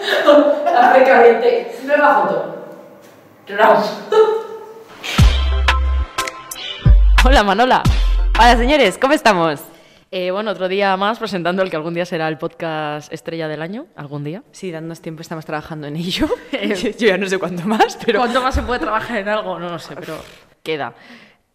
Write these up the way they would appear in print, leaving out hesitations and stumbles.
La precariete. Nueva foto. Hola, Manola. Hola, señores, ¿cómo estamos? Bueno, otro día más presentando el que algún día será el podcast estrella del año. ¿Algún día? Sí, dándonos tiempo, estamos trabajando en ello. Yo ya no sé cuánto más, pero... ¿Cuánto más se puede trabajar en algo? No lo sé, pero queda.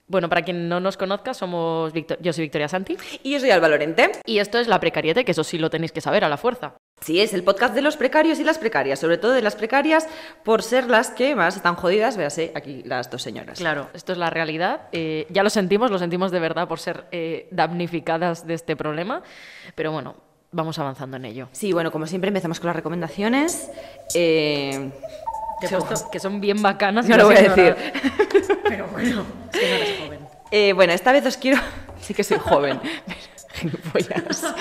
Bueno, para quien no nos conozca, yo soy Victoria Santi. Y yo soy Alba Lorente. Y esto es La Precariete, que eso sí lo tenéis que saber a la fuerza. Sí, es el podcast de los precarios y las precarias, sobre todo de las precarias, por ser las que más están jodidas, véase aquí las dos señoras. Claro, esto es la realidad. Ya lo sentimos de verdad por ser damnificadas de este problema, pero bueno, vamos avanzando en ello. Sí, bueno, como siempre empezamos con las recomendaciones. Que son bien bacanas. No lo voy a decir. Pero bueno, es que no eres joven. Bueno, esta vez os quiero... Sí que soy joven. Gilipollas.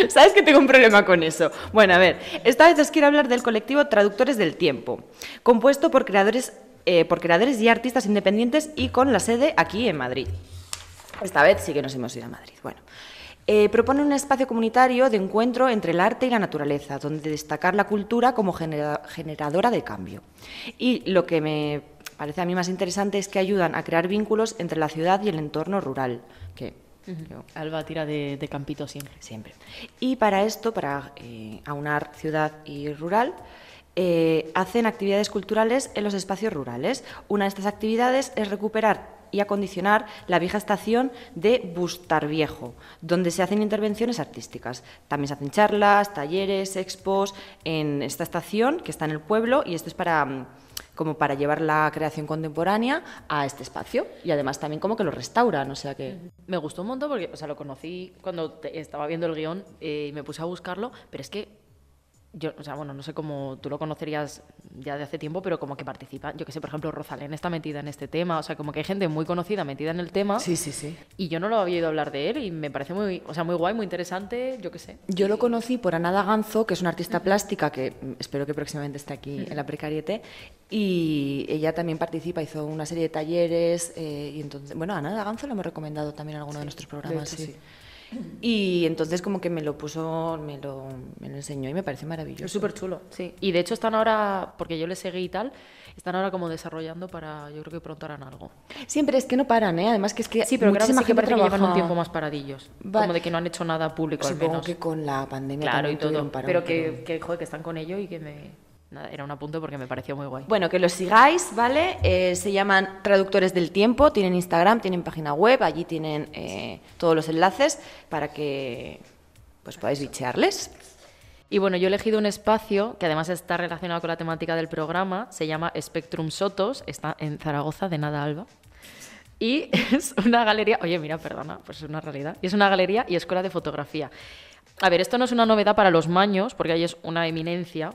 ¿Sabes que tengo un problema con eso? Bueno, a ver, esta vez os quiero hablar del colectivo Traductores del Tiempo, compuesto por creadores y artistas independientes y con la sede aquí en Madrid. Esta vez sí que nos hemos ido a Madrid. Bueno, propone un espacio comunitario de encuentro entre el arte y la naturaleza, donde destacar la cultura como generadora de cambio. Y lo que me parece a mí más interesante es que ayudan a crear vínculos entre la ciudad y el entorno rural, que... Alba tira de campito siempre. Siempre. Y para esto, para aunar ciudad y rural, hacen actividades culturales en los espacios rurales. Una de estas actividades es recuperar y acondicionar la vieja estación de Bustarviejo, donde se hacen intervenciones artísticas. También se hacen charlas, talleres, expos en esta estación que está en el pueblo, y esto es como para llevar la creación contemporánea a este espacio, y además también como que lo restauran, o sea que... Me gustó un montón porque, lo conocí cuando estaba viendo el guión y me puse a buscarlo, pero es que yo, no sé cómo tú lo conocerías ya de hace tiempo, pero como que participan, yo que sé, por ejemplo, Rosalén está metida en este tema, o sea, como que hay gente muy conocida metida en el tema. Sí, sí, sí. Y yo no lo había oído hablar de él y me parece muy guay, muy interesante, yo que sé. Yo lo conocí por Ana Daganzo, que es una artista plástica que espero que próximamente esté aquí en La Precariete, y ella también participa, hizo una serie de talleres, y entonces, bueno, Ana Daganzo lo hemos recomendado también en alguno de nuestros programas. Sí. Y entonces como que me lo enseñó y me parece maravilloso. Es súper chulo, sí. Y de hecho están ahora, porque yo les seguí y tal, están ahora como desarrollando yo creo que pronto harán algo. Siempre es que no paran, ¿eh? Además que es que sí, pero creo que sí que parece que llevan un tiempo más paradillos. Vale. Como de que no han hecho nada público al menos. Supongo que con la pandemia claro, y todo. Parón, pero que están con ello y que Nada, era un apunte porque me pareció muy guay. Bueno, que los sigáis, ¿vale? Se llaman Traductores del Tiempo, tienen Instagram, tienen página web, allí tienen todos los enlaces para que pues podáis bichearles. Y bueno, yo he elegido un espacio que además está relacionado con la temática del programa, se llama Spectrum Sotos, está en Zaragoza, de nada, Alba. Y es una galería, oye, mira, perdona, pues es una realidad, y es una galería y escuela de fotografía. A ver, esto no es una novedad para los maños, porque ahí es una eminencia,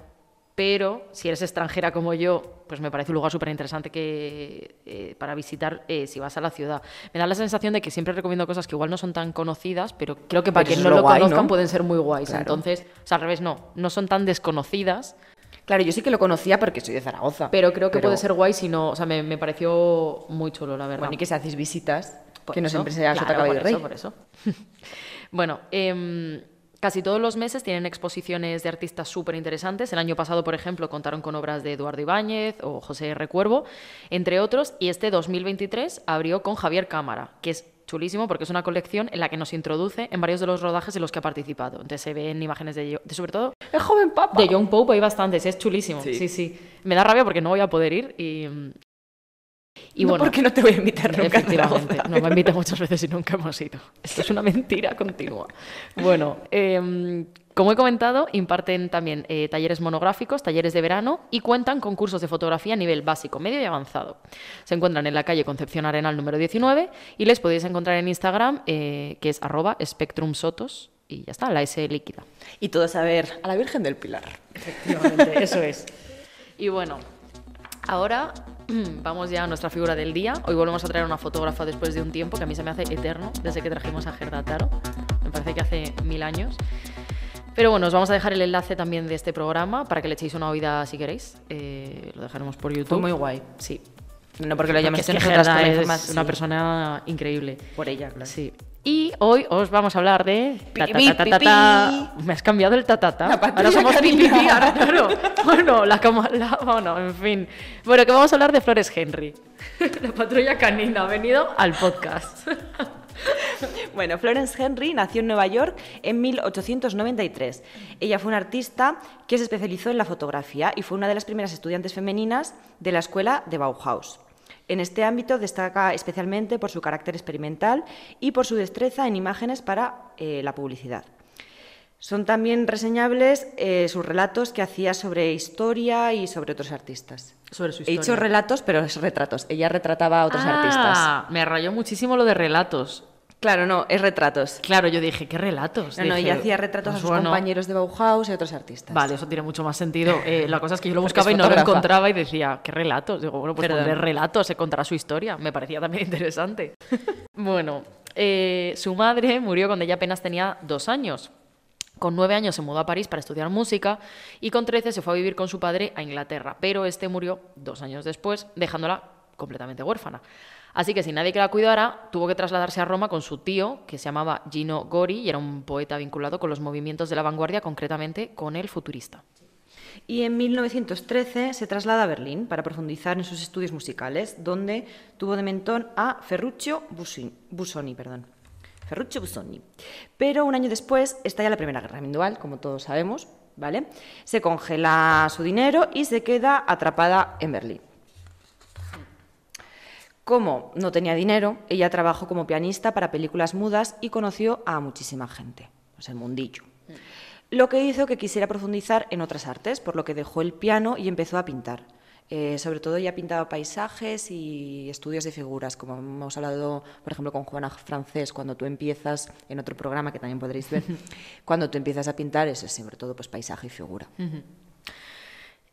pero si eres extranjera como yo, pues me parece un lugar súper interesante para visitar si vas a la ciudad. Me da la sensación de que siempre recomiendo cosas que igual no son tan conocidas, pero creo que para quien no lo conozcan, ¿no? Pueden ser muy guays. Claro. Entonces, o sea, al revés, no son tan desconocidas. Claro, yo sí que lo conocía porque soy de Zaragoza. Pero creo que puede ser guay si no... O sea, me pareció muy chulo, la verdad. Bueno, y que si hacéis visitas, por que no eso, siempre sea claro, sota, caballo y rey. Por eso. Bueno, casi todos los meses tienen exposiciones de artistas súper interesantes. El año pasado, por ejemplo, contaron con obras de Eduardo Ibáñez o José R. Cuervo, entre otros, y este 2023 abrió con Javier Cámara, que es chulísimo porque es una colección en la que nos introduce en varios de los rodajes en los que ha participado. Entonces se ven imágenes de sobre todo... ¡El joven papa! De John Pope hay bastantes, es chulísimo. Sí. Me da rabia porque no voy a poder ir y no, bueno, porque no te voy a invitar nunca. Efectivamente, no me invita muchas veces y nunca hemos ido. Esto es una mentira continua. Bueno, como he comentado, imparten también talleres monográficos, talleres de verano y cuentan con cursos de fotografía a nivel básico, medio y avanzado. Se encuentran en la calle Concepción Arenal número 19 y les podéis encontrar en Instagram, que es @spectrumsotos, y ya está, la S líquida. Y todo saber a la Virgen del Pilar. Efectivamente, eso es. Y bueno, ahora vamos ya a nuestra figura del día. Hoy volvemos a traer una fotógrafa después de un tiempo que a mí se me hace eterno, desde que trajimos a Gerda Taro. Me parece que hace 1000 años. Pero bueno, os vamos a dejar el enlace también de este programa para que le echéis una oída si queréis. Lo dejaremos por YouTube. Fue muy guay. Sí. No porque lo llaméis es que Gerda es una persona increíble. Por ella, claro. Sí. Y hoy os vamos a hablar de... Me has cambiado el tatata. La Ahora somos canina. pipi, ahora claro. Bueno, bueno, en fin. Bueno, que vamos a hablar de Flores Henry. La patrulla canina ha venido al podcast. Bueno, Florence Henry nació en Nueva York en 1893. Ella fue una artista que se especializó en la fotografía y fue una de las primeras estudiantes femeninas de la escuela de Bauhaus. En este ámbito destaca especialmente por su carácter experimental y por su destreza en imágenes para la publicidad. Son también reseñables sus relatos que hacía sobre historia y sobre otros artistas. Sobre su He historia. dicho relatos, pero es retratos. Ella retrataba a otros artistas. Me rayó muchísimo lo de relatos. Claro, no, es retratos. Claro, yo dije, ¿qué relatos? No, Dije, ella hacía retratos a pues sus bueno. compañeros de Bauhaus y a otros artistas. Vale, eso tiene mucho más sentido. La cosa es que yo lo Porque buscaba es y no lo fotógrafa. encontraba y decía, ¿qué relatos? Digo, bueno, pues Perdón. pondré relatos, se contará su historia. Me parecía también interesante. Bueno, su madre murió cuando ella apenas tenía 2 años. Con 9 años se mudó a París para estudiar música y con 13 se fue a vivir con su padre a Inglaterra, pero este murió 2 años después, dejándola completamente huérfana. Así que sin nadie que la cuidara, tuvo que trasladarse a Roma con su tío, que se llamaba Gino Gori, y era un poeta vinculado con los movimientos de la vanguardia, concretamente con el futurista. Y en 1913 se traslada a Berlín para profundizar en sus estudios musicales, donde tuvo de mentor a Ferruccio Busoni. Ferruccio Busoni. Pero un año después estalla la Primera Guerra Mundial, como todos sabemos, ¿vale? Se congela su dinero y se queda atrapada en Berlín. Como no tenía dinero, ella trabajó como pianista para películas mudas y conoció a muchísima gente, pues el mundillo. Lo que hizo que quisiera profundizar en otras artes, por lo que dejó el piano y empezó a pintar. Sobre todo ella pintaba paisajes y estudios de figuras, como hemos hablado, por ejemplo, con Juana Francés, cuando tú empiezas, en otro programa que también podréis ver, cuando tú empiezas a pintar, eso es sobre todo pues, paisaje y figura.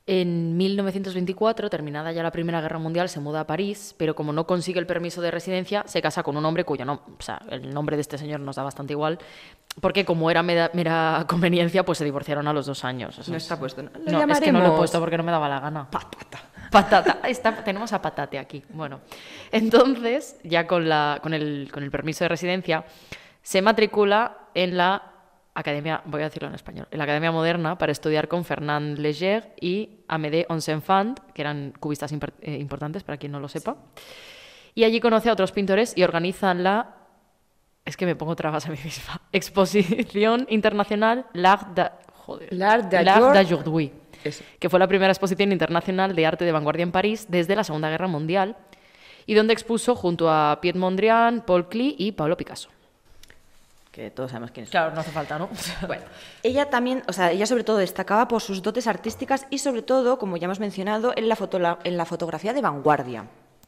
En 1924, terminada ya la Primera Guerra Mundial, se muda a París, pero como no consigue el permiso de residencia, se casa con un hombre cuyo el nombre de este señor nos da bastante igual, porque como era mera conveniencia, pues se divorciaron a los 2 años. Eso No es- está puesto. ¿No? Lo No, es que no lo he llamaremos puesto porque no me daba la gana. Patata. Patata. Tenemos a Patate aquí. Bueno, entonces, ya con el permiso de residencia, se matricula en la Academia, voy a decirlo en español, en la Academia Moderna para estudiar con Fernand Léger y Amédée Onsenfant, que eran cubistas importantes, para quien no lo sepa. Y allí conoce a otros pintores y organizan es que me pongo trabas a mí misma. Exposición Internacional L'Art d'Aujourd'hui, Eso. que fue la primera exposición internacional de arte de vanguardia en París desde la Segunda Guerra Mundial y donde expuso junto a Piet Mondrian, Paul Klee y Pablo Picasso. Que todos sabemos quién es. Claro, no hace falta, ¿no? Bueno, ella también, ella sobre todo destacaba por sus dotes artísticas y sobre todo, como ya hemos mencionado, en la fotografía de vanguardia.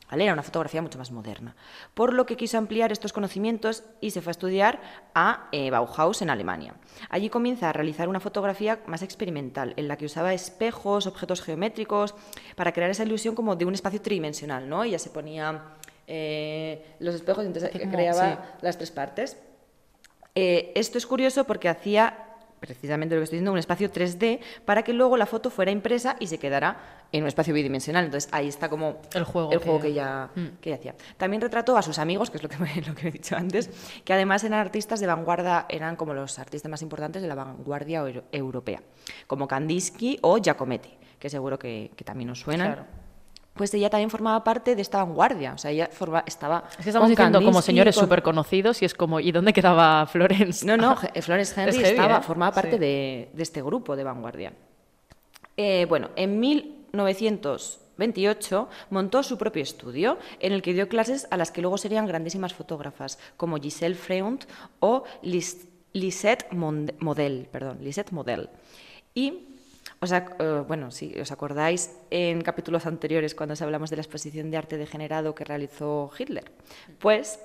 ¿Vale? Era una fotografía mucho más moderna. Por lo que quiso ampliar estos conocimientos y se fue a estudiar a Bauhaus en Alemania. Allí comienza a realizar una fotografía más experimental, en la que usaba espejos, objetos geométricos, para crear esa ilusión como de un espacio tridimensional, ¿no? Ella se ponía los espejos y entonces creaba las 3 partes. Esto es curioso porque hacía precisamente lo que estoy diciendo, un espacio 3D para que luego la foto fuera impresa y se quedara en un espacio bidimensional. Entonces ahí está como El juego que ella hacía. También retrató a sus amigos, que es lo que he dicho antes, que además eran artistas de vanguardia, eran como los artistas más importantes de la vanguardia europea, como Kandinsky o Giacometti, que seguro que también os suenan. Claro. Pues ella también formaba parte de esta vanguardia, o sea, ella estaba... Es que estamos con diciendo como Kandinsky, señores con- súper conocidos y es como, ¿y dónde quedaba Florence? No, Florence Henry Es heavy, ¿eh? formaba parte Sí. de este grupo de vanguardia. Bueno, en 1928 montó su propio estudio en el que dio clases a las que luego serían grandísimas fotógrafas como Giselle Freund o Lisette Model. Y si os acordáis en capítulos anteriores cuando os hablamos de la exposición de arte degenerado que realizó Hitler, pues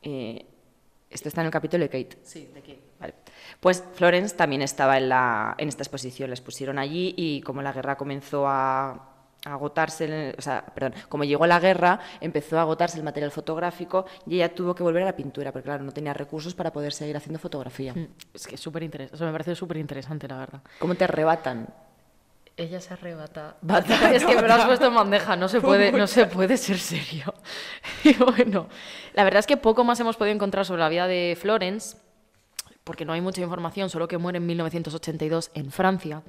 esto está en el capítulo de Kate. Sí, ¿de qué? Vale. Pues Florence también estaba en esta exposición, la expusieron allí y como la guerra comenzó a agotarse, como llegó la guerra, empezó a agotarse el material fotográfico y ella tuvo que volver a la pintura, porque claro, no tenía recursos para poder seguir haciendo fotografía. Es que es súper interesante, me parece súper interesante, la verdad. ¿Cómo te arrebatan Ella se arrebata. Es que me lo has puesto en bandeja, no se puede ser serio. Y bueno, la verdad es que poco más hemos podido encontrar sobre la vida de Florence, porque no hay mucha información, solo que muere en 1982 en Francia.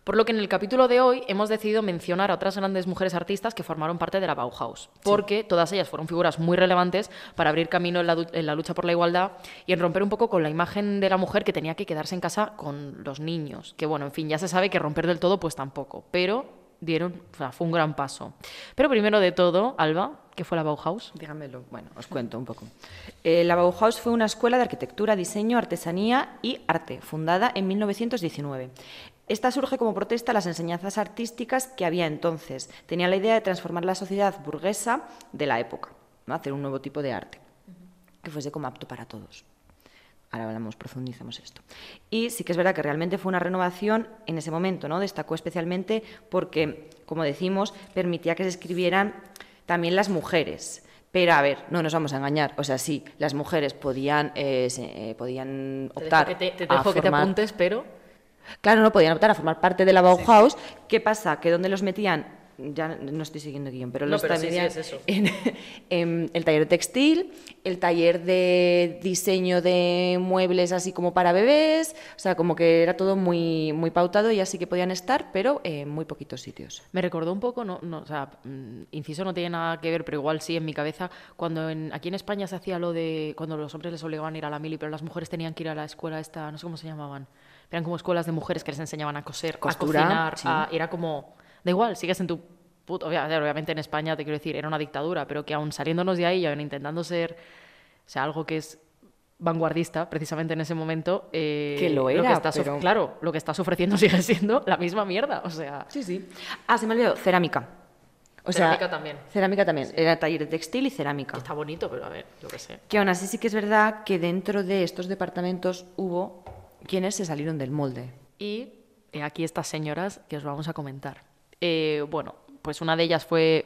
Por lo que en el capítulo de hoy hemos decidido mencionar a otras grandes mujeres artistas que formaron parte de la Bauhaus, porque todas ellas fueron figuras muy relevantes para abrir camino en la lucha por la igualdad y en romper un poco con la imagen de la mujer que tenía que quedarse en casa con los niños. Que bueno, en fin, ya se sabe que romper del todo pues tampoco, pero fue un gran paso. Pero primero de todo, Alba, ¿qué fue la Bauhaus? Dígamelo. Bueno, os cuento un poco. La Bauhaus fue una escuela de arquitectura, diseño, artesanía y arte, fundada en 1919. Esta surge como protesta a las enseñanzas artísticas que había entonces. Tenía la idea de transformar la sociedad burguesa de la época, ¿no? Hacer un nuevo tipo de arte, que fuese como apto para todos. Ahora profundizamos esto. Y sí que es verdad que realmente fue una renovación en ese momento, ¿no? Destacó especialmente porque, como decimos, permitía que se escribieran también las mujeres. Pero, a ver, no nos vamos a engañar. O sea, sí, las mujeres podían optar te dejo que te apuntes, pero... Claro, no podían optar a formar parte de la Bauhaus. Sí. ¿Qué pasa? Que ¿dónde los metían? Ya no estoy siguiendo guión, pero los metían es eso. En el taller de textil, el taller de diseño de muebles así como para bebés, o sea, como que era todo muy, muy pautado y así que podían estar, pero en muy poquitos sitios. Me recordó un poco, o sea, inciso no tiene nada que ver, pero igual sí en mi cabeza, cuando aquí en España se hacía lo de cuando los hombres les obligaban a ir a la mili, pero las mujeres tenían que ir a la escuela esta, no sé cómo se llamaban. Eran como escuelas de mujeres que les enseñaban a coser, costura, a cocinar, sí. Era como, da igual, sigues en tu puto... Obviamente en España, te quiero decir, era una dictadura, pero que aún saliéndonos de ahí y aún intentando ser, o sea, algo que es vanguardista, precisamente en ese momento... que lo era, pero... Claro, lo que estás ofreciendo sigue siendo la misma mierda, o sea... Sí. Ah, se me olvidó, cerámica. Cerámica también. Cerámica también. Sí. Era taller de textil y cerámica. Que está bonito, pero a ver, yo qué sé. Que aún así sí que es verdad que dentro de estos departamentos hubo quienes se salieron del molde. Y aquí estas señoras que os vamos a comentar. Bueno, pues una de ellas fue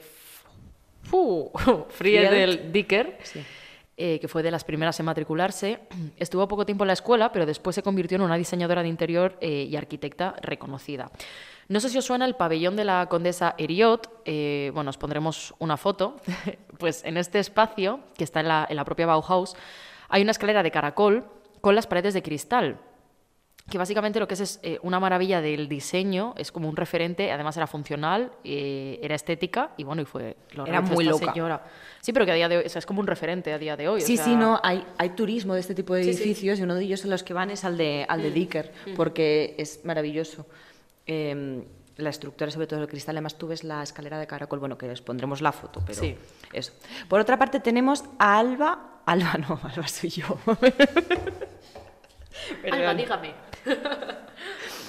Friedel Dicker, sí. Que fue de las primeras en matricularse. Estuvo poco tiempo en la escuela, pero después se convirtió en una diseñadora de interior y arquitecta reconocida. No sé si os suena el pabellón de la condesa Herriot. Bueno, os pondremos una foto. Pues en este espacio, que está en la propia Bauhaus, hay una escalera de caracol con las paredes de cristal, que básicamente lo que es una maravilla del diseño, es como un referente, además era funcional, era estética y bueno, y fue... Era muy loca. Señora. Sí, pero que a día de hoy, o sea, es como un referente a día de hoy. Sí, o sea... sí, no, hay turismo de este tipo de edificios, sí. Y uno de ellos en los que van es al de Dicker, porque es maravilloso. La estructura, sobre todo el cristal, además tú ves la escalera de caracol, bueno, que os pondremos la foto, pero sí. Eso. Por otra parte tenemos a Alba soy yo. Alba, dígame.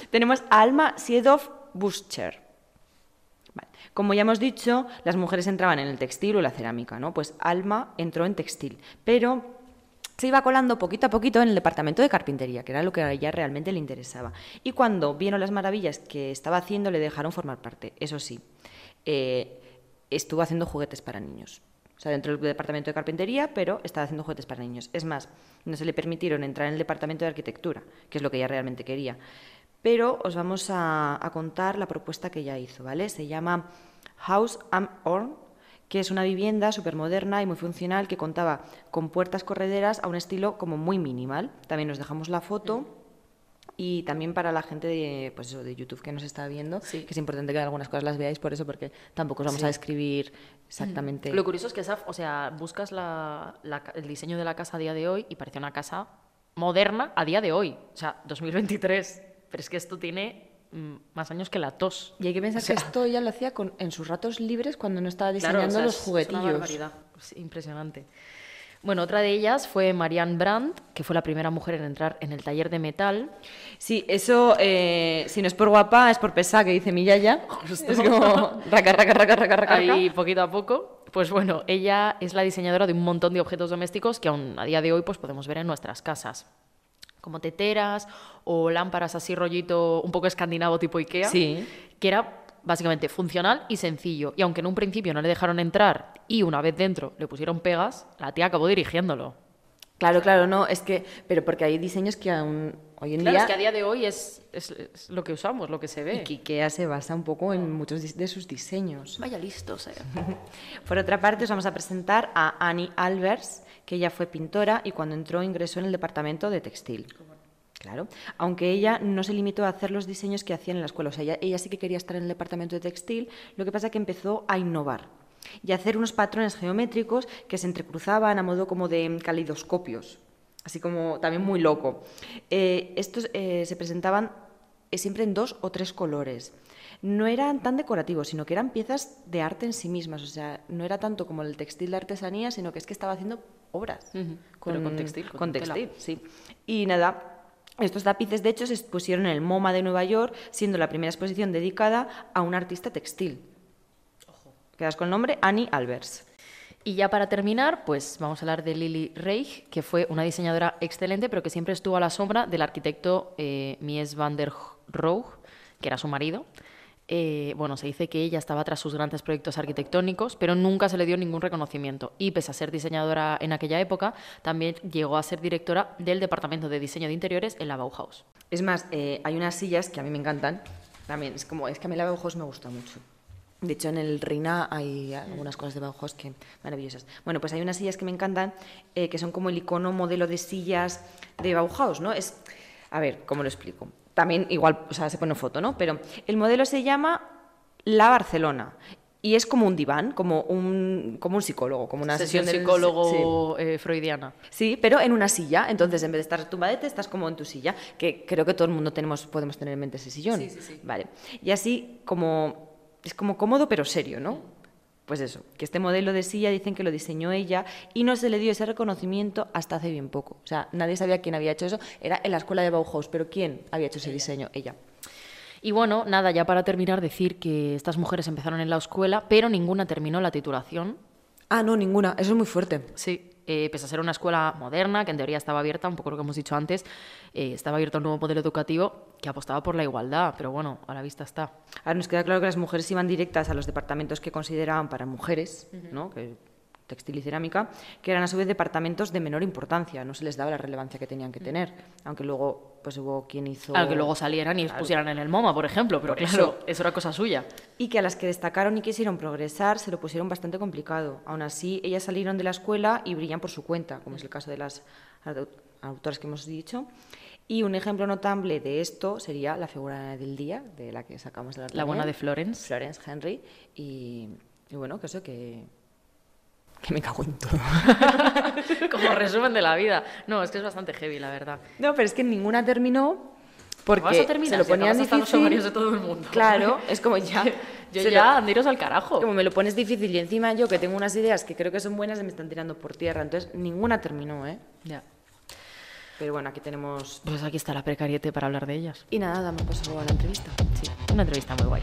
Tenemos a Alma Siedov-Buscher. Vale. Como ya hemos dicho, las mujeres entraban en el textil o la cerámica, ¿no? Pues Alma entró en textil, pero se iba colando poquito a poquito en el departamento de carpintería, que era lo que a ella realmente le interesaba. Y cuando vieron las maravillas que estaba haciendo, le dejaron formar parte. Eso sí, estuvo haciendo juguetes para niños. O sea, dentro del departamento de carpintería, pero estaba haciendo juguetes para niños. Es más, no se le permitieron entrar en el departamento de arquitectura, que es lo que ella realmente quería. Pero os vamos a contar la propuesta que ella hizo, ¿vale? Se llama Haus am Horn, que es una vivienda súper moderna y muy funcional que contaba con puertas correderas a un estilo como muy minimal. También os dejamos la foto. Y también para la gente de YouTube que nos está viendo, sí. Que es importante que algunas cosas las veáis por eso, porque tampoco os vamos a describir exactamente... Lo curioso es que buscas el diseño de la casa a día de hoy y parece una casa moderna a día de hoy, o sea, 2023, pero es que esto tiene más años que la tos. Y hay que pensar que esto ya lo hacía en sus ratos libres cuando no estaba diseñando los juguetillos. Es una barbaridad, es impresionante. Bueno, otra de ellas fue Marianne Brandt, que fue la primera mujer en entrar en el taller de metal. Sí, eso, si no es por guapa, es por pesada, que dice mi yaya. Justo. Es como raca. Ahí, poquito a poco. Pues bueno, ella es la diseñadora de un montón de objetos domésticos que aún a día de hoy pues, podemos ver en nuestras casas. Como teteras o lámparas así rollito un poco escandinavo tipo Ikea. Sí. Que era... básicamente funcional y sencillo. Y aunque en un principio no le dejaron entrar y una vez dentro le pusieron pegas, la tía acabó dirigiéndolo. Claro, claro, no, es que, pero porque hay diseños que aún hoy en Claro, día... es que a día de hoy es lo que usamos, lo que se ve. Y que IKEA se basa un poco en muchos de sus diseños. Vaya listos, Por otra parte, os vamos a presentar a Annie Albers, que ella fue pintora y cuando entró ingresó en el departamento de textil. Claro, aunque ella no se limitó a hacer los diseños que hacían en la escuela, o sea, ella sí que quería estar en el departamento de textil, lo que pasa es que empezó a innovar y a hacer unos patrones geométricos que se entrecruzaban a modo como de caleidoscopios, así como también muy loco. Estos se presentaban siempre en 2 o 3 colores. No eran tan decorativos, sino que eran piezas de arte en sí mismas, o sea, no era tanto como el textil de artesanía, sino que es que estaba haciendo obras. Pero con textil. Con textil, sí. Y nada... Estos tapices, de hecho, se expusieron en el MoMA de Nueva York, siendo la primera exposición dedicada a un artista textil. Ojo. Quedas con el nombre Annie Albers. Y ya para terminar, pues vamos a hablar de Lily Reich, que fue una diseñadora excelente, pero que siempre estuvo a la sombra del arquitecto Mies van der Rohe, que era su marido. Bueno, se dice que ella estaba tras sus grandes proyectos arquitectónicos, pero nunca se le dio ningún reconocimiento. Y pese a ser diseñadora en aquella época, también llegó a ser directora del departamento de diseño de interiores en la Bauhaus. Es más, hay unas sillas que a mí me encantan. También es que a mí la Bauhaus me gusta mucho. De hecho, en el Reina hay algunas cosas de Bauhaus que maravillosas. Bueno, pues hay unas sillas que me encantan, que son como el icono modelo de sillas de Bauhaus, ¿no? A ver, ¿cómo lo explico? También igual, o sea, se pone foto, ¿no? Pero el modelo se llama La Barcelona y es como un diván, como un psicólogo, como una sesión de psicólogo freudiana. Sí, pero en una silla. Entonces, en vez de estar tumbadete, estás como en tu silla, que creo que todo el mundo podemos tener en mente ese sillón. Sí. Vale. Y así es como cómodo pero serio, ¿no? Pues eso, que este modelo de silla dicen que lo diseñó ella y no se le dio ese reconocimiento hasta hace bien poco. O sea, nadie sabía quién había hecho eso. Era en la escuela de Bauhaus, pero ¿quién había hecho ese diseño? Ella. Y bueno, nada, ya para terminar, decir que estas mujeres empezaron en la escuela, pero ninguna terminó la titulación. Ah, no, ninguna. Eso es muy fuerte. Sí, pese a ser una escuela moderna, que en teoría estaba abierta, un poco lo que hemos dicho antes, estaba abierto a un nuevo modelo educativo que apostaba por la igualdad, pero bueno, a la vista está. Ahora nos queda claro que las mujeres iban directas a los departamentos que consideraban para mujeres, ¿no? Textil y cerámica, que eran a su vez departamentos de menor importancia, no se les daba la relevancia que tenían que tener, aunque luego pues hubo quien hizo... Claro, que luego salieran y pusieran en el MoMA, por ejemplo, pero claro, eso era cosa suya. Y que a las que destacaron y quisieron progresar se lo pusieron bastante complicado. Aún así, ellas salieron de la escuela y brillan por su cuenta, como es el caso de las autoras que hemos dicho. Y un ejemplo notable de esto sería la figura del día, de la que sacamos de la buena de Florence. Florence Henry. Y bueno, que eso que me cago en todo. Como resumen de la vida. No, es que es bastante heavy, la verdad. No, pero es que ninguna terminó porque vas a terminar, se lo ponían difícil. Los ovarios de todo el mundo. Claro, es como ya... Andiros al carajo. Como me lo pones difícil y encima yo que tengo unas ideas que creo que son buenas me están tirando por tierra. Entonces, ninguna terminó, ¿eh? Ya. Pero bueno, aquí tenemos... Pues aquí está la precariete para hablar de ellas. Y nada, damos paso luego a la entrevista. Sí, una entrevista muy guay.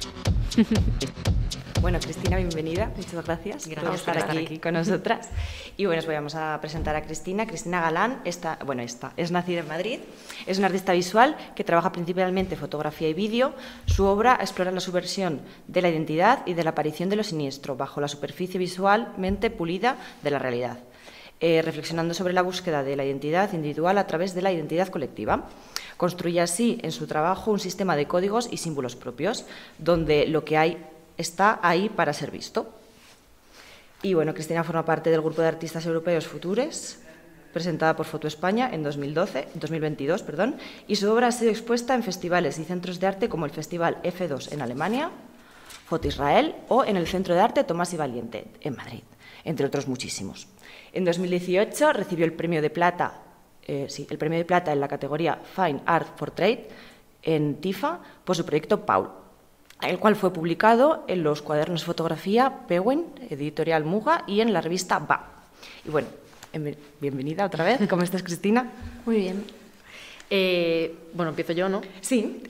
Bueno, Cristina, bienvenida. Muchas gracias por estar aquí con nosotras. Y bueno, vamos a presentar a Cristina. Cristina Galán es nacida en Madrid. Es una artista visual que trabaja principalmente fotografía y vídeo. Su obra explora la subversión de la identidad y de la aparición de lo siniestro bajo la superficie visualmente pulida de la realidad, reflexionando sobre la búsqueda de la identidad individual a través de la identidad colectiva. Construye así en su trabajo un sistema de códigos y símbolos propios, donde lo que hay está ahí para ser visto. Y bueno, Cristina forma parte del grupo de artistas europeos Futures, presentada por Foto España en 2022, y su obra ha sido expuesta en festivales y centros de arte como el Festival F2 en Alemania, Foto Israel o en el Centro de Arte Tomás y Valiente en Madrid, entre otros muchísimos. En 2018 recibió el premio de plata, en la categoría Fine Art for Trade en TIFA por su proyecto Paul, el cual fue publicado en los cuadernos de fotografía Pewen, editorial Muga, y en la revista Va. Y bueno, bienvenida otra vez. ¿Cómo estás, Cristina? Muy bien. Bueno, empiezo yo, ¿no? Sí.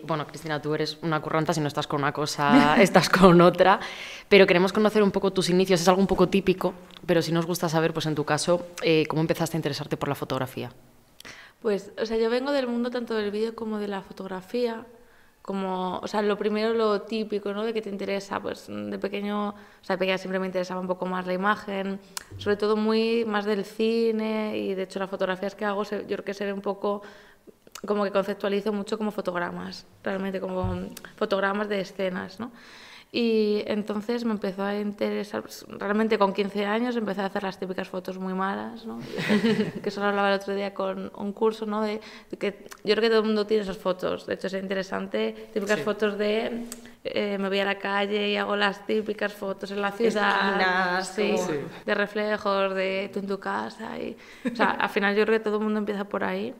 Bueno, Cristina, tú eres una curranta, si no estás con una cosa, estás con otra, pero queremos conocer un poco tus inicios, es algo un poco típico, pero sí nos gusta saber, pues en tu caso, cómo empezaste a interesarte por la fotografía. Pues, o sea, yo vengo del mundo tanto del vídeo como de la fotografía. como, o sea, lo primero, lo típico, ¿no? De que te interesa, pues de pequeño, o sea, de pequeña siempre me interesaba un poco más la imagen, sobre todo muy más del cine, y de hecho las fotografías que hago, yo creo que se ve un poco como que conceptualizo mucho como fotogramas, realmente como fotogramas de escenas, ¿no? Y entonces me empezó a interesar, pues, realmente con 15 años empecé a hacer las típicas fotos muy malas, ¿no? Que solo hablaba el otro día con un curso, ¿no? De que yo creo que todo el mundo tiene esas fotos, de hecho es interesante, típicas fotos de me voy a la calle y hago las típicas fotos en la ciudad, esquinas, de reflejos, de tú en tu casa, y, o sea, al final yo creo que todo el mundo empieza por ahí.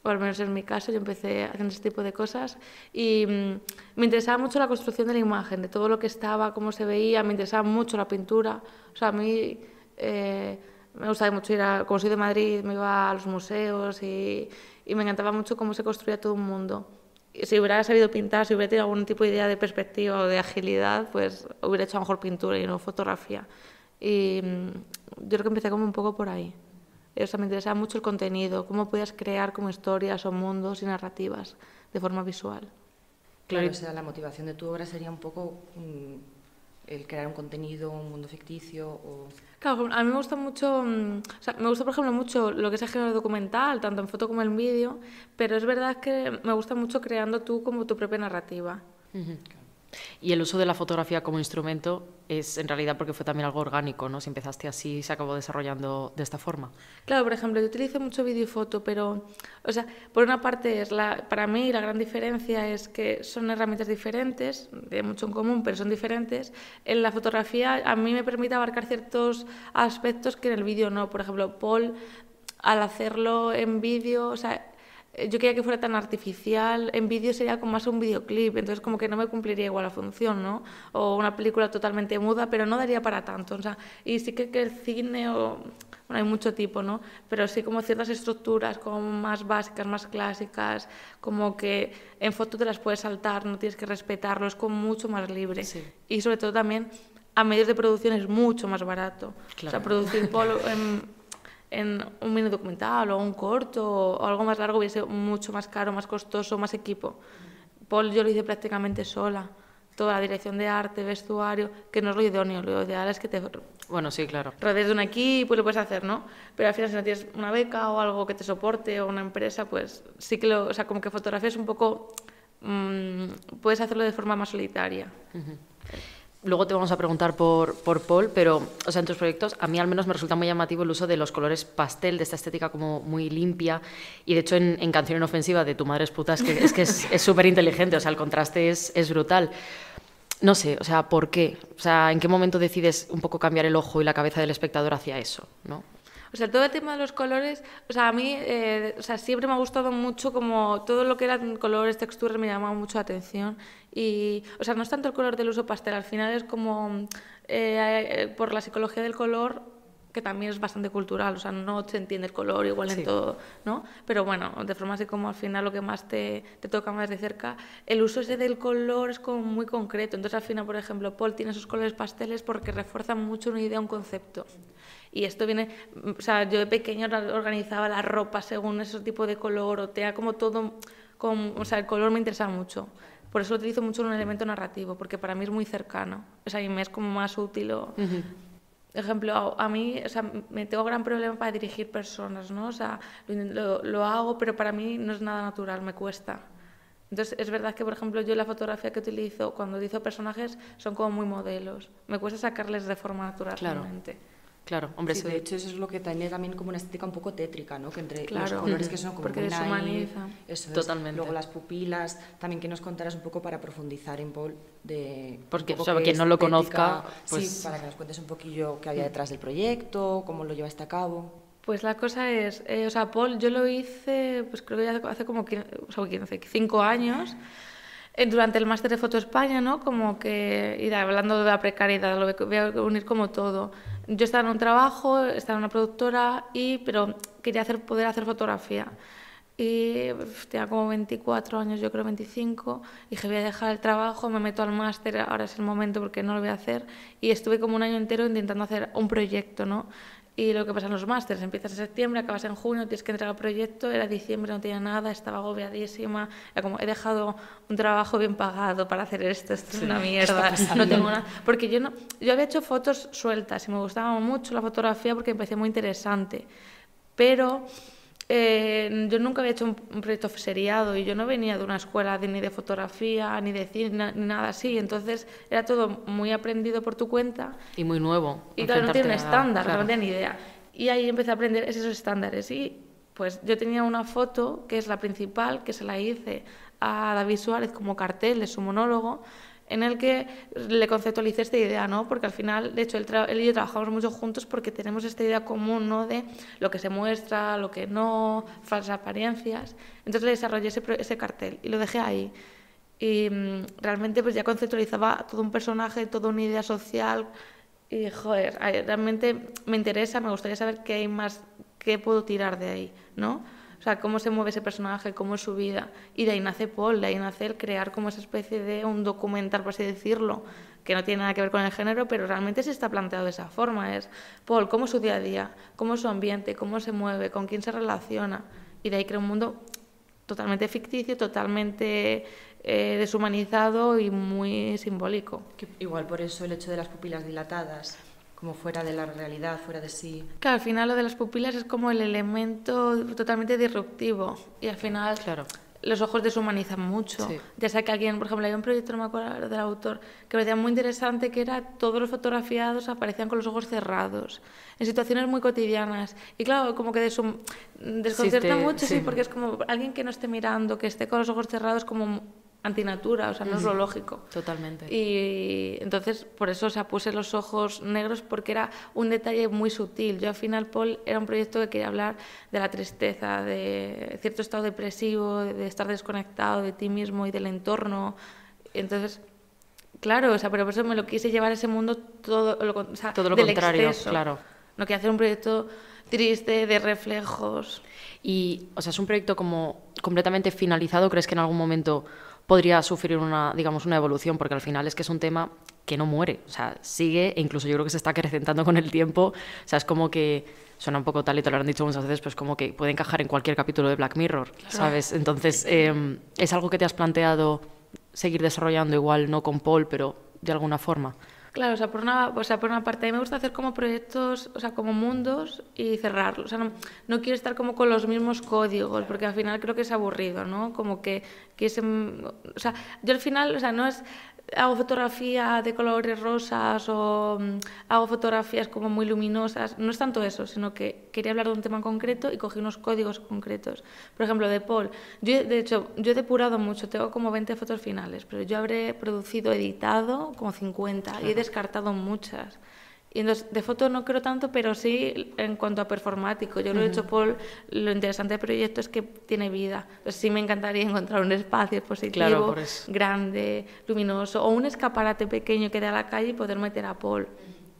O al menos en mi caso, yo empecé haciendo ese tipo de cosas y me interesaba mucho la construcción de la imagen, de todo lo que estaba, cómo se veía, me interesaba mucho la pintura. O sea, a mí me gustaba mucho ir como soy de Madrid, me iba a los museos y me encantaba mucho cómo se construía todo un mundo. Y si hubiera sabido pintar, si hubiera tenido algún tipo de idea de perspectiva o de agilidad, pues hubiera hecho a lo mejor pintura y no fotografía. Y yo creo que empecé como un poco por ahí. O sea, me interesaba mucho el contenido, cómo podías crear como historias o mundos y narrativas de forma visual. Claro, o sea, la motivación de tu obra sería un poco el crear un contenido, un mundo ficticio o... Claro, a mí me gusta mucho, o sea, me gusta por ejemplo mucho lo que es el género documental, tanto en foto como en vídeo, pero es verdad que me gusta mucho creando tú como tu propia narrativa. Y el uso de la fotografía como instrumento es en realidad porque fue también algo orgánico, ¿no? Si empezaste así y se acabó desarrollando de esta forma. Claro, por ejemplo, yo utilizo mucho vídeo y foto, pero, o sea, por una parte, para mí la gran diferencia es que son herramientas diferentes, de mucho en común, pero son diferentes. En la fotografía a mí me permite abarcar ciertos aspectos que en el vídeo no. Por ejemplo, Paul, al hacerlo en vídeo, o sea, yo quería que fuera tan artificial, en vídeo sería como más un videoclip, entonces como que no me cumpliría igual la función, ¿no? O una película totalmente muda, pero no daría para tanto, o sea, y sí que el cine, bueno, hay mucho tipo, ¿no? Pero sí como ciertas estructuras como más básicas, más clásicas, como que en foto te las puedes saltar, no tienes que respetarlo, es como mucho más libre. Sí. Y sobre todo también a medios de producción es mucho más barato. Claro. O sea, producir polo en un mini documental o un corto o algo más largo hubiese mucho más caro, más costoso, más equipo. Paul yo lo hice prácticamente sola. Toda la dirección de arte, vestuario, que no es lo idóneo, lo ideal es que te Bueno, sí, claro. rodees de un equipo y lo puedes hacer, ¿no? Pero al final si no tienes una beca o algo que te soporte o una empresa, pues sí que o sea, como que fotografías un poco, puedes hacerlo de forma más solitaria. Luego te vamos a preguntar por Paul, pero o sea, en tus proyectos a mí al menos me resulta muy llamativo el uso de los colores pastel, de esta estética como muy limpia, y de hecho en Canción Inofensiva de Tu madre es puta es que es súper inteligente, o sea, el contraste es brutal. No sé, o sea, ¿por qué? O sea, ¿en qué momento decides un poco cambiar el ojo y la cabeza del espectador hacia eso, ¿no? O sea, todo el tema de los colores, o sea, a mí o sea, siempre me ha gustado mucho como todo lo que eran colores, texturas, me llamaba mucho la atención. Y, o sea, no es tanto el color del uso pastel, al final es como por la psicología del color, que también es bastante cultural, o sea, no se entiende el color igual en todo, ¿no? Pero bueno, de forma así como al final lo que más te toca más de cerca, el uso ese del color es como muy concreto. Entonces al final, por ejemplo, Paul tiene esos colores pasteles porque refuerzan mucho una idea, un concepto. Y esto viene, o sea, yo de pequeña organizaba la ropa según ese tipo de color, o tenía como todo, o sea, el color me interesa mucho. Por eso lo utilizo mucho en un elemento narrativo, porque para mí es muy cercano, o sea, y me es como más útil. Ejemplo, a mí, o sea, me tengo gran problema para dirigir personas, ¿no? O sea, lo hago, pero para mí no es nada natural, me cuesta. Entonces, es verdad que, por ejemplo, yo la fotografía que utilizo cuando utilizo personajes son como muy modelos. Me cuesta sacarles de forma natural, realmente. Claro, hombre, sí, de hecho eso es lo que tiene también como una estética un poco tétrica, ¿no? Que entre claro, los colores que son como porque muy deshumaniza. Eso es. Totalmente. Luego las pupilas, también que nos contaras un poco para profundizar en Paul de porque o sea, quien no lo conozca, pues sí, para que nos cuentes un poquillo qué había detrás del proyecto, cómo lo llevaste a cabo. Pues la cosa es, o sea, Paul, yo lo hice, pues creo que ya hace como 5 años. Durante el máster de Foto España, ¿no? Como que, y hablando de la precariedad, lo voy a unir como todo. Yo estaba en un trabajo, estaba en una productora, pero quería poder hacer fotografía. Y tenía como 24 años, yo creo 25, y dije, voy a dejar el trabajo, me meto al máster, ahora es el momento porque no lo voy a hacer. Y estuve como un año entero intentando hacer un proyecto, ¿no? Y lo que pasa en los másteres, empiezas en septiembre, acabas en junio, tienes que entregar el proyecto, era diciembre, no tenía nada, estaba agobiadísima, era como, he dejado un trabajo bien pagado para hacer esto es una mierda, no tengo nada. Porque yo había hecho fotos sueltas y me gustaba mucho la fotografía porque me parecía muy interesante, pero yo nunca había hecho un proyecto seriado y yo no venía de una escuela ni de fotografía, ni de cine, ni nada así, entonces era todo muy aprendido por tu cuenta. Y muy nuevo. Y claro, no tiene un estándar, claro. no tenía ni idea. Y ahí empecé a aprender esos estándares. Y pues yo tenía una foto, que es la principal, que se la hice a David Suárez como cartel de su monólogo, en el que le conceptualicé esta idea, ¿no? Porque al final, de hecho, él y yo trabajamos mucho juntos porque tenemos esta idea común, ¿no? De lo que se muestra, lo que no, falsas apariencias. Entonces le desarrollé ese cartel y lo dejé ahí. Y realmente pues ya conceptualizaba todo un personaje, toda una idea social y, joder, realmente me interesa, me gustaría saber qué hay más, qué puedo tirar de ahí, ¿no? O sea, cómo se mueve ese personaje, cómo es su vida. Y de ahí nace Paul, de ahí nace el crear como esa especie de un documental, por así decirlo, que no tiene nada que ver con el género, pero realmente se está planteado de esa forma. Es Paul, cómo es su día a día, cómo es su ambiente, cómo se mueve, con quién se relaciona. Y de ahí crea un mundo totalmente ficticio, totalmente deshumanizado y muy simbólico. Igual por eso el hecho de las pupilas dilatadas, como fuera de la realidad, fuera de sí. Claro, al final lo de las pupilas es como el elemento totalmente disruptivo y al final Claro. los ojos deshumanizan mucho. Sí. Ya sea que alguien, por ejemplo, hay un proyecto, no me acuerdo del autor, que me parecía muy interesante, que era todos los fotografiados aparecían con los ojos cerrados, en situaciones muy cotidianas. Y claro, como que desconcerta mucho, sí, porque es como alguien que no esté mirando, que esté con los ojos cerrados como antinatura, o sea, no es lo lógico. Totalmente. Y entonces, por eso, o sea, puse los ojos negros porque era un detalle muy sutil. Yo al final, Paul, era un proyecto que quería hablar de la tristeza, de cierto estado depresivo, de estar desconectado de ti mismo y del entorno. Entonces, claro, o sea, pero por eso me lo quise llevar a ese mundo todo lo del contrario, exceso. claro. No quería hacer un proyecto triste, de reflejos. Y, o sea, es un proyecto como completamente finalizado. ¿Crees que en algún momento podría sufrir una evolución? Porque al final es que es un tema que no muere, o sea, sigue e incluso yo creo que se está acrecentando con el tiempo. O sea, es como que suena un poco tal y te lo han dicho muchas veces, pues como que puede encajar en cualquier capítulo de Black Mirror, ¿sabes? Entonces, ¿es algo que te has planteado seguir desarrollando igual, no con Paul, pero de alguna forma? Claro, por una parte, a mí me gusta hacer como proyectos, o sea, como mundos y cerrarlos. O sea, no quiero estar como con los mismos códigos, porque al final creo que es aburrido, ¿no? Como que o sea, yo al final, o sea, no es hago fotografía de colores rosas o hago fotografías como muy luminosas, no es tanto eso, sino que quería hablar de un tema en concreto y cogí unos códigos concretos. Por ejemplo, de Paul, de hecho, yo he depurado mucho, tengo como 20 fotos finales, pero yo habré producido, editado como 50 y he descartado muchas. Y entonces, de foto no creo tanto, pero sí en cuanto a performático. Yo creo que, de hecho, Paul, lo interesante del proyecto es que tiene vida. Entonces, sí me encantaría encontrar un espacio expositivo, grande, luminoso, o un escaparate pequeño que dé a la calle y poder meter a Paul.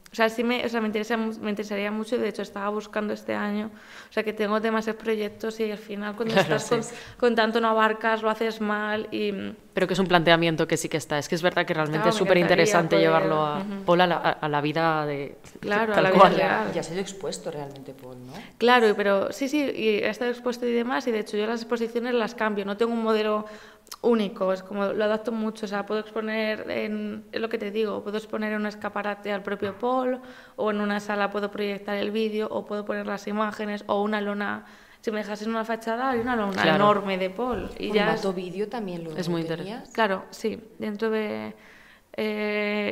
O sea, sí me interesaría mucho, y de hecho estaba buscando este año, o sea, que tengo demasiados proyectos y al final cuando estás con tanto no abarcas, lo haces mal y... Pero que es un planteamiento que sí que está, es que es verdad que realmente es súper interesante llevarlo a Paul a la vida de... Claro, tal a la cual. vida real. Ya ha sido expuesto realmente, Paul, ¿no? Claro, pero sí, y he estado expuesto y demás, y de hecho yo las exposiciones las cambio, no tengo un modelo único, es como lo adapto mucho, o sea, puedo exponer es lo que te digo, puedo exponer en un escaparate al propio Paul, o en una sala puedo proyectar el vídeo, o puedo poner las imágenes, o una lona, si me dejas en una fachada hay una lona enorme de Paul. Y ¿Formato vídeo también lo es muy tenías? interesante. Claro, sí, dentro de...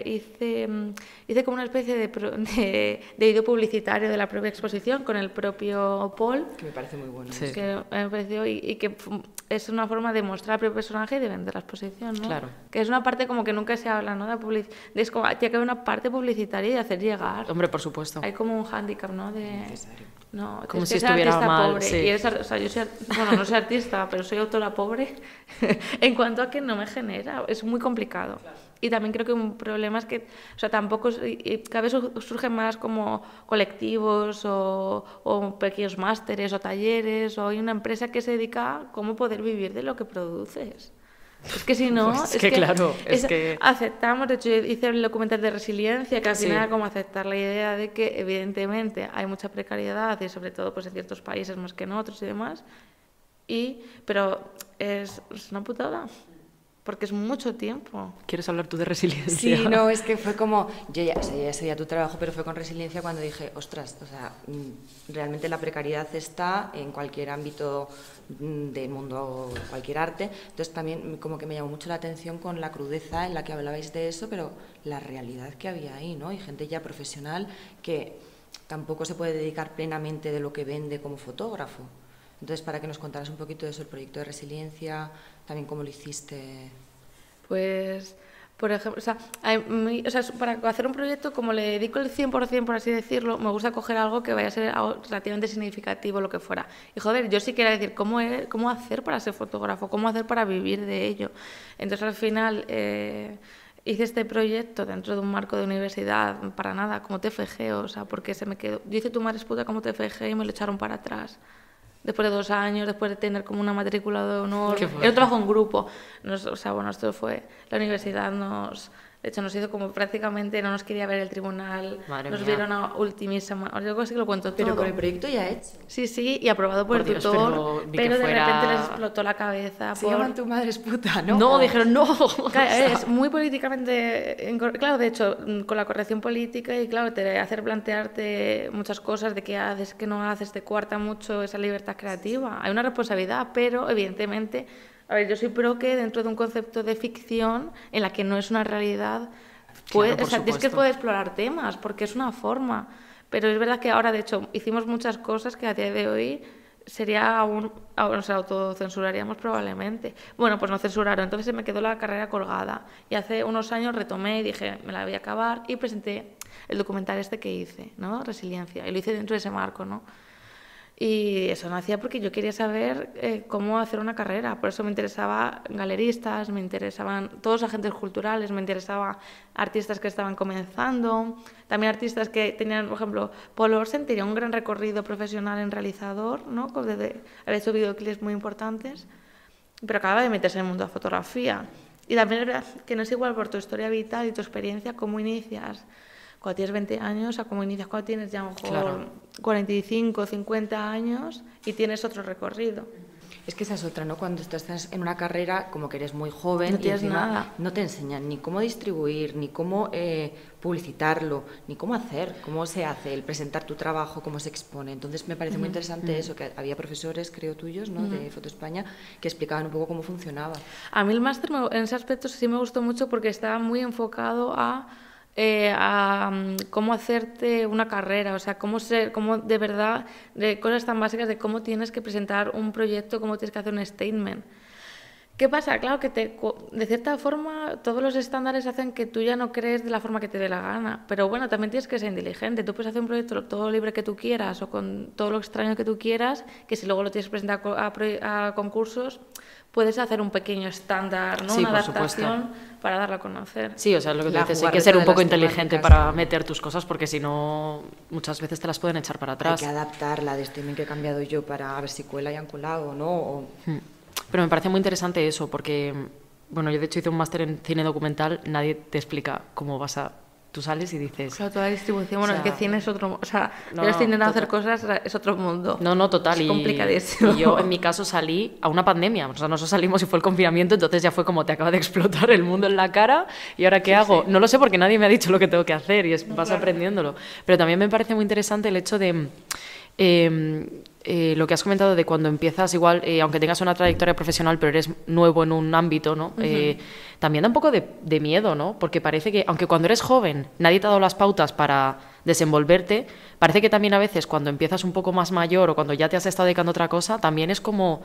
hice como una especie de vídeo publicitario de la propia exposición con el propio Paul, que me parece muy bueno. Sí. que me pareció y que es una forma de mostrar al propio personaje y de vender la exposición, ¿no? Claro. Que es una parte como que nunca se habla, ¿no? Es como, tiene que haber una parte publicitaria y de hacer llegar. Hombre, por supuesto. Hay como un hándicap, ¿no? No, como es si que estuviera artista mal, pobre. sí. Y o sea, yo soy, bueno, no soy artista, pero soy autora pobre en cuanto a que no me genera. Es muy complicado. Claro. Y también creo que un problema es que, o sea, tampoco, cada vez surgen más como colectivos o pequeños másteres o talleres, o hay una empresa que se dedica a cómo poder vivir de lo que produces. Es que si no... Pues es que claro, es que... Aceptamos, de hecho, yo hice el documental de resiliencia, que al final Sí. era como aceptar la idea de que evidentemente hay mucha precariedad y sobre todo pues en ciertos países más que en otros y demás, pero es una putada, porque es mucho tiempo. ¿Quieres hablar tú de resiliencia? Sí, no, es que fue como, yo ya, o sea, ya sabía tu trabajo, pero fue con resiliencia cuando dije, ostras, o sea, realmente la precariedad está en cualquier ámbito del mundo, cualquier arte, entonces también como que me llamó mucho la atención con la crudeza en la que hablabais de eso, pero la realidad que había ahí, ¿no? Y gente ya profesional que tampoco se puede dedicar plenamente de lo que vende como fotógrafo. Entonces, para que nos contaras un poquito de eso, el proyecto de resiliencia, también cómo lo hiciste. Pues, por ejemplo, o sea, para hacer un proyecto, como le dedico el 100%, por así decirlo, me gusta coger algo que vaya a ser algo relativamente significativo, lo que fuera. Y joder, yo sí quería decir cómo hacer para ser fotógrafo, cómo hacer para vivir de ello. Entonces, al final, hice este proyecto dentro de un marco de universidad, para nada, como TFG, o sea, porque se me quedó... Yo hice Tu madre es puta como TFG y me lo echaron para atrás. Después de 2 años, después de tener como una matrícula de honor. Era un trabajo en grupo. O sea, bueno, esto fue... La universidad de hecho, nos hizo como prácticamente... No nos quería ver el tribunal. Madre nos mía. vieron a ultimísima... Yo creo que lo cuento todo. Pero con el proyecto ya hecho. Sí, sí, y aprobado por el Dios, tutor. pero ni que Pero de fuera- repente les explotó la cabeza. Se llaman Tu madre es puta, ¿no? No, dijeron no. Claro, es muy políticamente... Claro, de hecho, con la corrección política y claro, te hace plantearte muchas cosas de qué haces, qué no haces, te cuarta mucho esa libertad creativa. Hay una responsabilidad, pero evidentemente, a ver, yo soy pro que dentro de un concepto de ficción en la que no es una realidad, Claro, por o sea, tienes que supuesto. poder explorar temas, porque es una forma. Pero es verdad que ahora, de hecho, hicimos muchas cosas que a día de hoy sería nos autocensuraríamos probablemente. Bueno, pues no censuraron, entonces se me quedó la carrera colgada. Y hace unos años retomé y dije, me la voy a acabar, y presenté el documental este que hice, ¿no? Resiliencia, y lo hice dentro de ese marco, ¿no? Y eso nacía porque yo quería saber cómo hacer una carrera. Por eso me interesaban galeristas, me interesaban todos los agentes culturales, me interesaban artistas que estaban comenzando, también artistas que tenían, por ejemplo, Paul Orsen tenía un gran recorrido profesional en realizador, ¿no? Había hecho videoclips muy importantes, pero acababa de meterse en el mundo de la fotografía. Y también es verdad que no es igual por tu historia vital y tu experiencia cómo inicias cuando tienes 20 años a cómo inicias cuando tienes ya a lo mejor Claro. 45, 50 años y tienes otro recorrido. Es que esa es otra, ¿no? Cuando tú estás en una carrera, como que eres muy joven No y tienes encima nada. no te enseñan ni cómo distribuir, ni cómo publicitarlo, ni cómo hacer, cómo se hace, el presentar tu trabajo, cómo se expone. Entonces me parece muy interesante eso, que había profesores, creo tuyos, ¿no? De Foto España, que explicaban un poco cómo funcionaba. A mí el máster en ese aspecto sí me gustó mucho porque estaba muy enfocado a cómo hacerte una carrera, o sea, cómo de verdad, de cosas tan básicas de cómo tienes que presentar un proyecto, cómo tienes que hacer un statement. ¿Qué pasa? Claro que de cierta forma todos los estándares hacen que tú ya no crees de la forma que te dé la gana, pero bueno, también tienes que ser inteligente. Tú puedes hacer un proyecto todo libre que tú quieras o con todo lo extraño que tú quieras, que si luego lo tienes que presentar a concursos, puedes hacer un pequeño estándar, ¿no? Sí, Una por adaptación para darlo a conocer. Sí, o sea, lo que tú La dices, hay que jugarreta ser un de poco las inteligente temáticas. para meter tus cosas porque si no, muchas veces te las pueden echar para Hay atrás. que adaptarla de este que he cambiado yo para ver si cuela y han colado o no. O... Pero me parece muy interesante eso porque, bueno, yo de hecho hice un máster en cine documental, nadie te explica cómo vas a... Tú sales y dices... Claro, toda la distribución, bueno, O sea, es que cine es otro... O sea, no, ellos tienden a hacer total. cosas, es otro mundo. No, total. Es complicadísimo. Y yo, en mi caso, salí a una pandemia. O sea, nosotros salimos y fue el confinamiento, entonces ya fue como te acaba de explotar el mundo en la cara y ahora ¿qué hago? No lo sé porque nadie me ha dicho lo que tengo que hacer y vas aprendiéndolo. Pero también me parece muy interesante el hecho de... lo que has comentado de cuando empiezas igual, aunque tengas una trayectoria profesional pero eres nuevo en un ámbito, ¿no? También da un poco de miedo, ¿no? Porque parece que, aunque cuando eres joven nadie te ha dado las pautas para desenvolverte, parece que también a veces cuando empiezas un poco más mayor o cuando ya te has estado dedicando a otra cosa, también es como...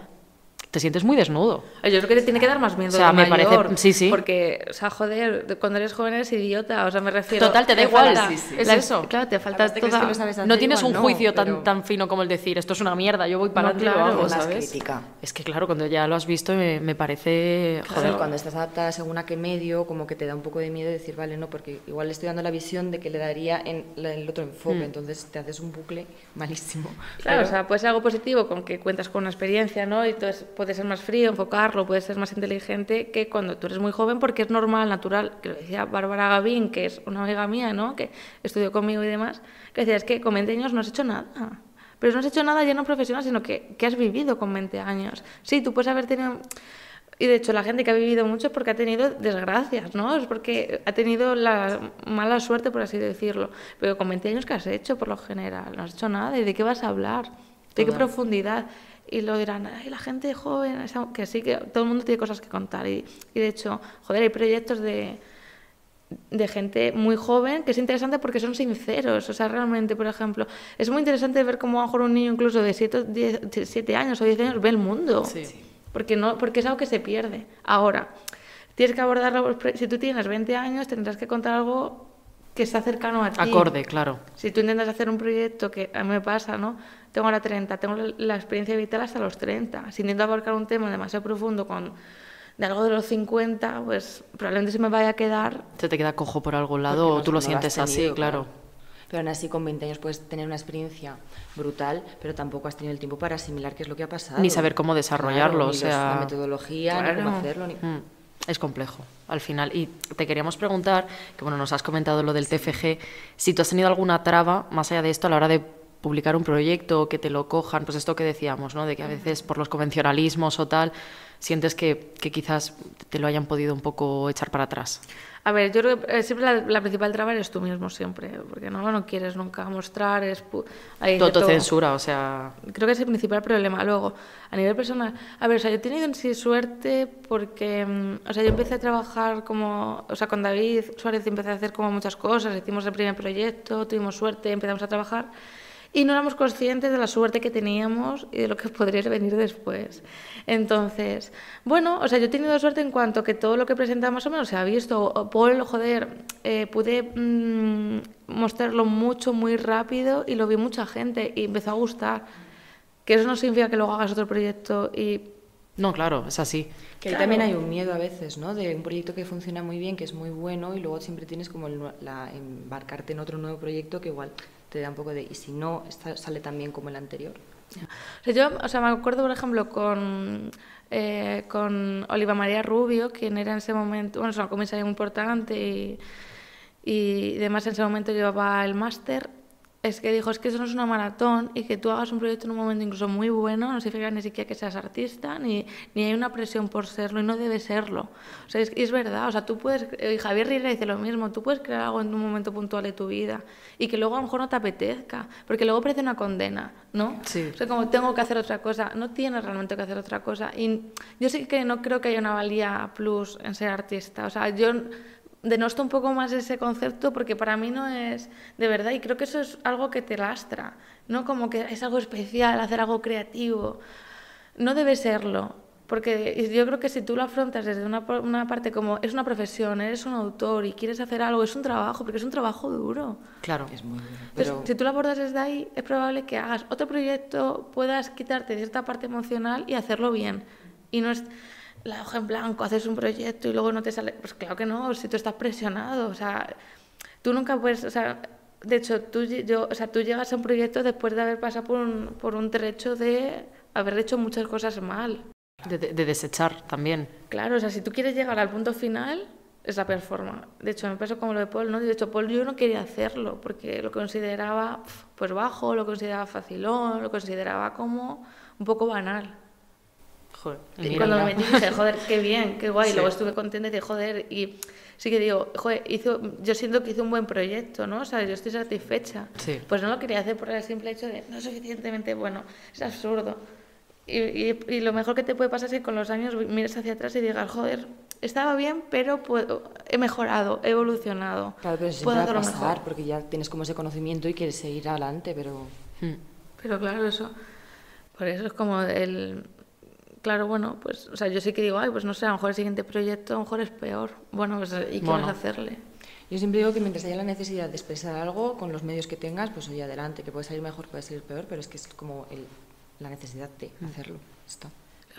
te sientes muy desnudo. Yo creo que te tiene que dar más miedo. O sea, de me mayor, parece- sí. Porque, o sea, joder, cuando eres joven eres idiota, o sea, me refiero... Total, te da igual, falta- es eso. Claro, te falta Aparte, crees toda... que lo sabes hacer, No tienes igual un no, juicio pero- tan fino como el decir esto es una mierda, yo voy para No, adelante y claro, lo hago, más ¿sabes? crítica. Es que claro, cuando ya lo has visto me parece... Joder, Joder, cuando estás adaptada según a qué medio, como que te da un poco de miedo decir, vale, no, porque igual le estoy dando la visión de que le daría en el otro enfoque, entonces te haces un bucle malísimo. Claro, Pero- o sea, puede ser algo positivo con que cuentas con una experiencia, ¿no? Y entonces puede ser más frío, enfocarlo, puede ser más inteligente que cuando tú eres muy joven, porque es normal, natural, que lo decía Bárbara Gavín, que es una amiga mía, ¿no?, que estudió conmigo y demás, que decía, es que con 20 años no has hecho nada. Pero no has hecho nada ya no profesional, sino que has vivido con 20 años. Sí, tú puedes haber tenido... Y de hecho la gente que ha vivido mucho es porque ha tenido desgracias, ¿no? Es porque ha tenido la mala suerte, por así decirlo. Pero con 20 años, ¿qué has hecho por lo general? No has hecho nada. ¿Y de qué vas a hablar? ¿De qué profundidad? Y lo dirán, ay, la gente joven, que sí, que todo el mundo tiene cosas que contar. Y de hecho, joder, hay proyectos de gente muy joven que es interesante porque son sinceros. O sea, realmente, por ejemplo, es muy interesante ver cómo a lo mejor un niño incluso de 7 años o 10 años ve el mundo. Sí. Porque es algo que se pierde. Ahora, tienes que abordarlo, si tú tienes 20 años, tendrás que contar algo que está cercano a ti. Acorde, claro. Si tú intentas hacer un proyecto, que a mí me pasa, ¿no? Tengo ahora 30, tengo la experiencia vital hasta los 30. Si intento abarcar un tema demasiado profundo de algo de los 50, pues probablemente se me vaya a quedar... Se te queda cojo por algún lado o tú lo sientes así, claro. Pero aún así, con 20 años puedes tener una experiencia brutal, pero tampoco has tenido el tiempo para asimilar qué es lo que ha pasado. Ni saber cómo desarrollarlo, claro, la metodología, claro. ni cómo hacerlo. Es complejo, al final. Y te queríamos preguntar, que bueno, nos has comentado lo del TFG, si tú has tenido alguna traba, más allá de esto, a la hora de publicar un proyecto o que te lo cojan, pues esto que decíamos, ¿no?, de que a veces por los convencionalismos o tal, sientes que quizás te lo hayan podido un poco echar para atrás. A ver, yo creo que siempre la principal traba eres tú mismo, siempre, porque no quieres nunca mostrar, hay Autocensura, o sea... Creo que es el principal problema. Luego, a nivel personal, a ver, o sea, yo he tenido en sí suerte porque, o sea, yo empecé a trabajar con David Suárez empecé a hacer como muchas cosas, hicimos el primer proyecto, tuvimos suerte, empezamos a trabajar y no éramos conscientes de la suerte que teníamos y de lo que podría venir después. Entonces, bueno, o sea, yo he tenido suerte en cuanto que todo lo que presentaba más o menos se ha visto. Paul, joder, pude mostrarlo mucho, muy rápido y lo vi mucha gente y empezó a gustar. Que eso no significa que luego hagas otro proyecto y... No, claro, es así. Que ahí también hay un miedo a veces, ¿no?, de un proyecto que funciona muy bien, que es muy bueno, y luego siempre tienes como embarcarte en otro nuevo proyecto que igual te da un poco de... ¿Y si no sale tan bien como el anterior? O sea, me acuerdo, por ejemplo, con Oliva María Rubio, quien era en ese momento, bueno, es una comisaria muy importante y además en ese momento llevaba el máster. Es que dijo, es que eso no es una maratón y que tú hagas un proyecto en un momento incluso muy bueno no significa ni siquiera que seas artista, ni hay una presión por serlo y no debe serlo. O sea, es verdad, o sea, tú puedes, y Javier Riera dice lo mismo, tú puedes crear algo en un momento puntual de tu vida y que luego a lo mejor no te apetezca, porque luego parece una condena, ¿no? Sí. O sea, como tengo que hacer otra cosa, no tienes realmente que hacer otra cosa. Y yo sí que no creo que haya una valía plus en ser artista, o sea, yo... denosto un poco más ese concepto porque para mí no es de verdad y creo que eso es algo que te lastra, no como que es algo especial, hacer algo creativo, no debe serlo, porque yo creo que si tú lo afrontas desde una parte como es una profesión, eres un autor y quieres hacer algo, es un trabajo, porque es un trabajo duro. Claro. Es muy duro. Entonces, si tú lo abordas desde ahí, es probable que hagas otro proyecto, puedas quitarte cierta parte emocional y hacerlo bien, y no es... la hoja en blanco, haces un proyecto y luego no te sale... Pues claro que no, si tú estás presionado, o sea, tú nunca puedes... O sea, de hecho, tú llegas a un proyecto después de haber pasado por un trecho de haber hecho muchas cosas mal. De desechar también. Claro, o sea, si tú quieres llegar al punto final, es la peor forma. De hecho, me pasó como lo de Paul, ¿no? De hecho, Paul yo no quería hacerlo porque lo consideraba pues bajo, lo consideraba facilón, lo consideraba como un poco banal. Joder, y cuando me metí dije, joder, qué bien, qué guay. Sí. Luego estuve contenta y dije, joder, y sí que digo, joder, yo siento que hice un buen proyecto, ¿no? O sea, yo estoy satisfecha. Sí. Pues no lo quería hacer por el simple hecho de no es suficientemente bueno. Es absurdo. Y lo mejor que te puede pasar es que con los años mires hacia atrás y digas, joder, estaba bien, pero he mejorado, he evolucionado. Claro, pero siempre va a pasar, porque ya tienes como ese conocimiento y quieres seguir adelante, pero... Pero claro, eso... Por eso es como Claro, bueno, pues, o sea, yo sí que digo, ay, pues no sé, a lo mejor el siguiente proyecto a lo mejor es peor. Bueno, pues, ¿y qué vas a hacerle? Yo siempre digo que mientras haya la necesidad de expresar algo, con los medios que tengas, pues oye, adelante, que puede salir mejor, puede salir peor, pero es que es como la necesidad de hacerlo. Está.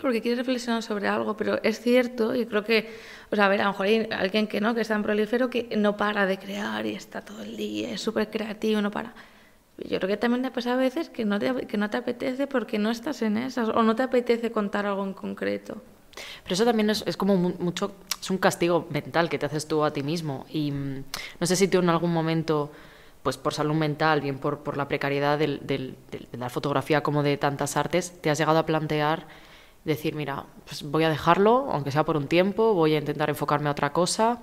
Porque quieres reflexionar sobre algo, pero es cierto, y creo que, o sea, a ver, a lo mejor hay alguien que no, que es tan prolífero, que no para de crear y está todo el día, es súper creativo, no para. Yo creo que también te pasa a veces que no te apetece porque no estás en esas o no te apetece contar algo en concreto. Pero eso también es como mucho, es un castigo mental que te haces tú a ti mismo. Y no sé si tú en algún momento, pues por salud mental, bien por la precariedad de la fotografía como de tantas artes, te has llegado a plantear decir, mira, pues voy a dejarlo, aunque sea por un tiempo, voy a intentar enfocarme a otra cosa.